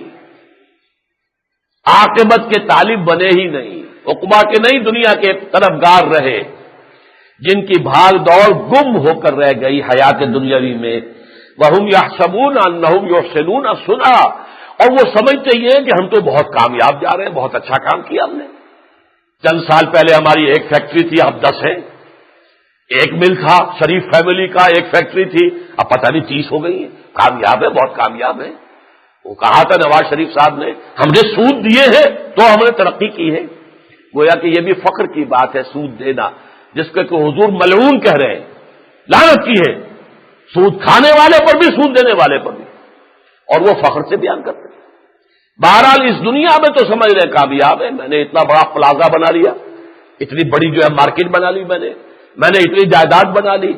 عاقبت کے طالب بنے ہی نہیں، عقبہ کے نہیں دنیا کے طلبگار رہے، جن کی بھاگ دوڑ گم ہو کر رہ گئی حیات دنیاوی میں. وَهُمْ يَحْسَبُونَ أَنَّهُمْ يُحْسِنُونَ صُنْعًا، اور وہ سمجھتے ہیں کہ ہم تو بہت کامیاب جا رہے ہیں، بہت اچھا کام کیا ہم نے. چند سال پہلے ہماری ایک فیکٹری تھی، اب 10 ہیں. ایک مل تھا شریف فیملی کا، ایک فیکٹری تھی، اب پتہ نہیں 30 ہو گئی ہیں. کامیاب ہے، بہت کامیاب ہے. وہ کہا تھا نواز شریف صاحب نے، ہم نے سود دیے ہیں تو ہم نے ترقی کی ہے. گویا کہ یہ بھی فخر کی بات ہے سود دینا، جس کو کہ حضور ملعون کہہ رہے ہیں، لعنت کی ہے سود کھانے والے پر بھی، سود دینے والے پر بھی، اور وہ فخر سے بیان کرتے ہیں. بہرحال اس دنیا میں تو سمجھ رہے کامیاب ہے، میں نے اتنا بڑا پلازا بنا لیا، اتنی بڑی جو ہے مارکیٹ بنا لی، میں نے اتنی جائیداد بنا لی،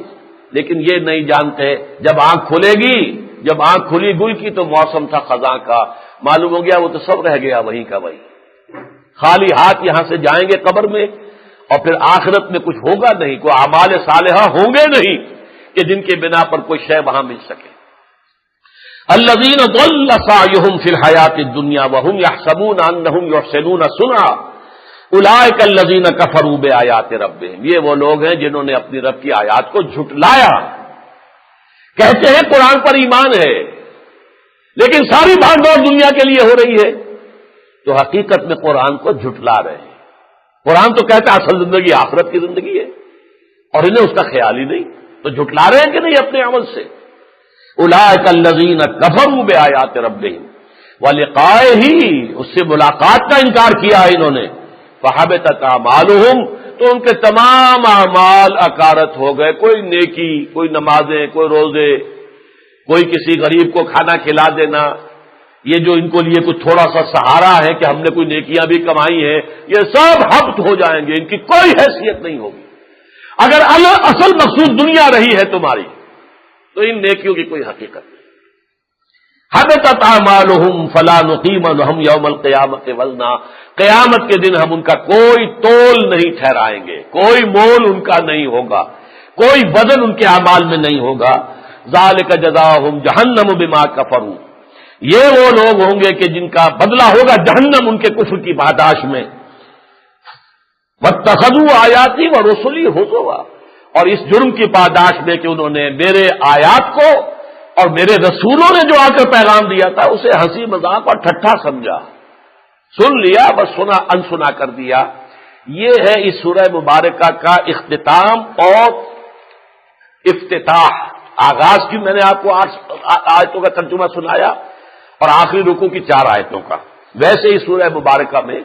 لیکن یہ نہیں جانتے جب آنکھ کھلے گی، جب آنکھ کھلی گل کی تو موسم تھا خزاں کا، معلوم ہو گیا وہ تو سب رہ گیا وہیں کا وہیں. خالی ہاتھ یہاں سے جائیں گے قبر میں، اور پھر آخرت میں کچھ ہوگا نہیں، کوئی اعمال صالحہ ہوں گے نہیں کہ جن کے بنا پر کوئی شے وہاں مل سکے. الذین ضل سعیہم فی الحیاۃ الدنیا وہم یحسبون انہم یحسنون صنعا اولئک الذین کفروا بآیات ربہم، یہ وہ لوگ ہیں جنہوں نے اپنی رب کی آیات کو جھٹلایا. کہتے ہیں قرآن پر ایمان ہے لیکن ساری بھاگ دوڑ دنیا کے لیے ہو رہی ہے، تو حقیقت میں قرآن کو جھٹلا رہے ہیں. قرآن تو کہتا ہے اصل زندگی آخرت کی زندگی ہے، اور انہیں اس کا خیال ہی نہیں، تو جھٹلا رہے ہیں کہ نہیں اپنے عمل سے. اولئک الذین کفروا بآیات ربہم ولقائہ، اس سے ملاقات کا انکار کیا ہے انہوں نے. فحبطت اعمالہم، تو ان کے تمام اعمال اکارت ہو گئے. کوئی نیکی، کوئی نمازیں، کوئی روزے، کوئی کسی غریب کو کھانا کھلا دینا، یہ جو ان کو لیے کچھ تھوڑا سا سہارا ہے کہ ہم نے کوئی نیکیاں بھی کمائی ہیں، یہ سب حبط ہو جائیں گے، ان کی کوئی حیثیت نہیں ہوگی. اگر اصل مقصود دنیا رہی ہے تمہاری تو ان نیکیوں کی کوئی حقیقت نہیں. حبطت اعمالہم فلا نقیم لہم یوم القیامۃ وزنا، قیامت کے دن ہم ان کا کوئی تول نہیں ٹھہرائیں گے، کوئی مول ان کا نہیں ہوگا، کوئی وزن ان کے اعمال میں نہیں ہوگا. ذالک جزاؤہم جہنم بما کفروا، یہ وہ لوگ ہوں گے کہ جن کا بدلہ ہوگا جہنم ان کے کفر کی پاداش میں. واتخذوا آیاتی ورسلی ہزوا، اور اس جرم کی پاداش میں کہ انہوں نے میرے آیات کو اور میرے رسولوں نے جو آ کر پیغام دیا تھا اسے ہنسی مذاق اور ٹھٹھا سمجھا، سن لیا بس سنا انسنا کر دیا. یہ ہے اس سورہ مبارکہ کا اختتام اور افتتاح. آغاز کی میں نے آپ کو 8 آیتوں کا ترجمہ سنایا اور آخری رکوع کی 4 آیتوں کا. ویسے ہی سورہ مبارکہ میں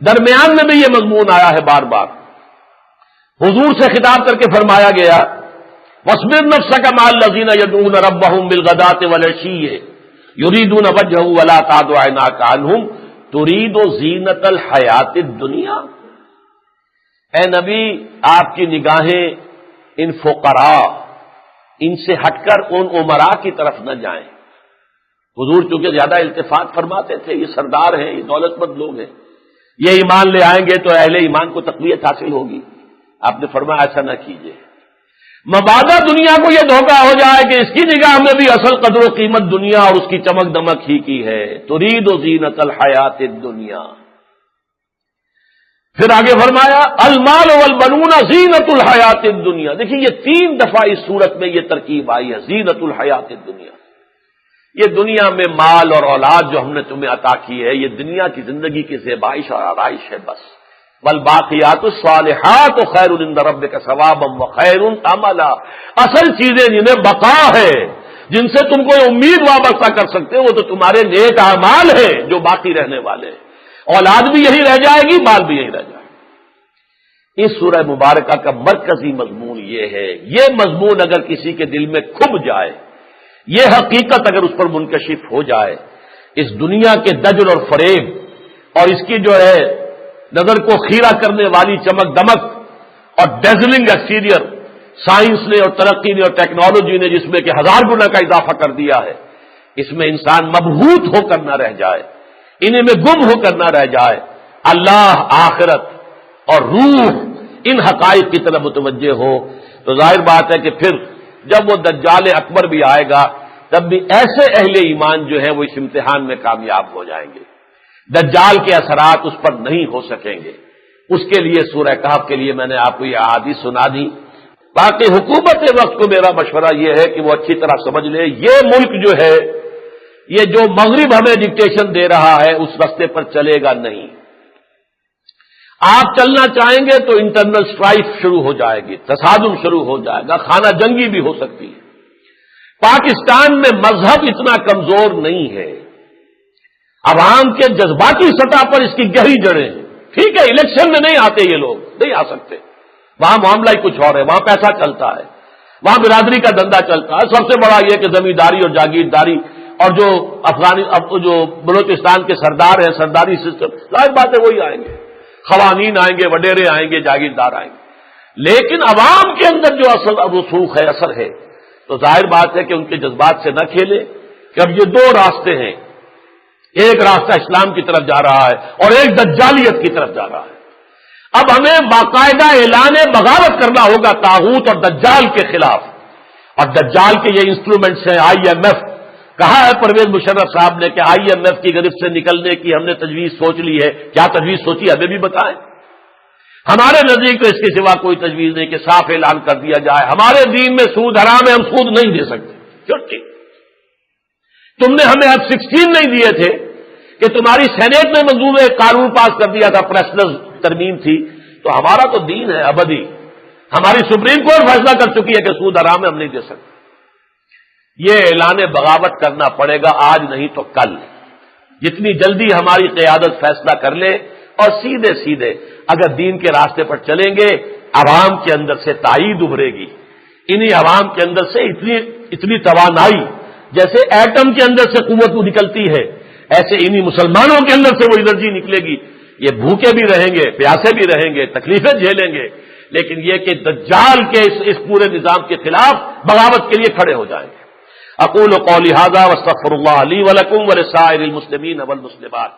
درمیان میں بھی یہ مضمون آیا ہے بار بار. حضور سے خطاب کر کے فرمایا گیا وَاصْبِرْ نَفْسَكَ مَعَ الَّذِينَ يَدْعُونَ رَبَّهُمْ بِالْغَدَاةِ وَالْعَشِيِّ يُرِيدُونَ وَجْهَهُ وَلَا تَعْدُ عَيْنَاكَ عَنْهُمْ تُرِيدُ زِينَةَ الْحَيَاةِ الدُّنْيَا. اے نبی آپ کی نگاہیں ان فقراء، ان سے ہٹ کر ان عمراء کی طرف نہ جائیں. حضور چونکہ زیادہ التفات فرماتے تھے، یہ سردار ہیں، یہ دولت مند لوگ ہیں، یہ ایمان لے آئیں گے تو اہل ایمان کو تقویت حاصل ہوگی. آپ نے فرمایا ایسا نہ کیجیے، مبادا دنیا کو یہ دھوکہ ہو جائے کہ اس کی نگاہ میں بھی اصل قدر و قیمت دنیا اور اس کی چمک دمک ہی کی ہے. ترید زینت الحیات الدنیا، پھر آگے فرمایا المال والبنون زینت الحیات الدنیا. دیکھیے یہ 3 دفعہ اس صورت میں یہ ترکیب آئی ہے، زینت الحیات الدنیا. یہ دنیا میں مال اور اولاد جو ہم نے تمہیں عطا کی ہے یہ دنیا کی زندگی کی زیبائش اور آرائش ہے بس. والباقیات الصالحات خیر عند ربک ثوابا وخیر املا. اصل چیزیں جنہیں بقا ہے، جن سے تم کوئی امید وابستہ کر سکتے ہو، وہ تو تمہارے نیک اعمال ہیں جو باقی رہنے والے ہیں. اولاد بھی یہی رہ جائے گی، مال بھی یہی رہ جائے گا. اس سورہ مبارکہ کا مرکزی مضمون یہ ہے. یہ مضمون اگر کسی کے دل میں کھب جائے، یہ حقیقت اگر اس پر منکشف ہو جائے، اس دنیا کے دجل اور فریب اور اس کی جو ہے نظر کو خیرہ کرنے والی چمک دمک اور ڈیزلنگ ایکسٹیریئر سائنس نے اور ترقی نے اور ٹیکنالوجی نے جس میں کہ 1000 گنا کا اضافہ کر دیا ہے، اس میں انسان مبہوت ہو کر نہ رہ جائے، انہیں میں گم ہو کر نہ رہ جائے، اللہ، آخرت اور روح ان حقائق کی طرف متوجہ ہو، تو ظاہر بات ہے کہ پھر جب وہ دجال اکبر بھی آئے گا تب بھی ایسے اہل ایمان جو ہیں وہ اس امتحان میں کامیاب ہو جائیں گے. دجال کے اثرات اس پر نہیں ہو سکیں گے. اس کے لیے سورہ کہف کے لیے میں نے آپ کو یہ احادیث سنا دی. باقی حکومت وقت کو میرا مشورہ یہ ہے کہ وہ اچھی طرح سمجھ لے، یہ ملک جو ہے، یہ جو مغرب ہمیں ڈکٹیشن دے رہا ہے اس رستے پر چلے گا نہیں. آپ چلنا چاہیں گے تو انٹرنل اسٹرائف شروع ہو جائے گی، تصادم شروع ہو جائے گا، خانہ جنگی بھی ہو سکتی ہے. پاکستان میں مذہب اتنا کمزور نہیں ہے، عوام کے جذباتی سطح پر اس کی گہری جڑیں ہیں. ٹھیک ہے، الیکشن میں نہیں آتے یہ لوگ، نہیں آ سکتے، وہاں معاملہ ہی کچھ اور ہے، وہاں پیسہ چلتا ہے، وہاں برادری کا دھندا چلتا ہے. سب سے بڑا یہ کہ زمینداری اور جاگیرداری اور جو جو بلوچستان کے سردار ہیں، سرداری سسٹم، ظاہر بات ہے وہی آئیں گے، خوانین آئیں گے، وڈیرے آئیں گے، جاگیردار آئیں گے. لیکن عوام کے اندر جو اصل رسوخ ہے، اثر ہے، تو ظاہر بات ہے کہ ان کے جذبات سے نہ کھیلے. کہ اب یہ 2 راستے ہیں، ایک راستہ اسلام کی طرف جا رہا ہے اور ایک دجالیت کی طرف جا رہا ہے. اب ہمیں باقاعدہ اعلان بغاوت کرنا ہوگا طاغوت اور دجال کے خلاف. اور دجال کے یہ انسٹرومنٹس ہیں IMF. کہا ہے پرویز مشرف صاحب نے کہ IMF کی گرفت سے نکلنے کی ہم نے تجویز سوچ لی ہے. کیا تجویز سوچی ہمیں بھی بتائیں. ہمارے نزدیک تو اس کے سوا کوئی تجویز نہیں کہ صاف اعلان کر دیا جائے ہمارے دین میں سود حرام ہے، ہم سود نہیں دے سکتے. چھٹی، تم نے ہمیں F-16 نہیں دیے تھے کہ تمہاری سینیٹ میں منظور ایک قانون پاس کر دیا تھا، پریسنل ترمیم تھی، تو ہمارا تو دین ہے ابدی. ہماری سپریم کورٹ فیصلہ کر چکی ہے کہ سود حرام ہے، ہم نہیں دے سکتے. یہ اعلان بغاوت کرنا پڑے گا، آج نہیں تو کل. جتنی جلدی ہماری قیادت فیصلہ کر لے اور سیدھے سیدھے اگر دین کے راستے پر چلیں گے، عوام کے اندر سے تائید ابھرے گی. انہی عوام کے اندر سے اتنی توانائی، جیسے ایٹم کے اندر سے قوت نکلتی ہے، ایسے انہی مسلمانوں کے اندر سے وہ انرجی نکلے گی. یہ بھوکے بھی رہیں گے، پیاسے بھی رہیں گے، تکلیفیں جھیلیں گے، لیکن یہ کہ دجال کے اس پورے نظام کے خلاف بغاوت کے لیے کھڑے ہو جائیں گے. اقول قولی ھذا واستغفر اللہ لی ولکم ولسائر المسلمین والمسلمات.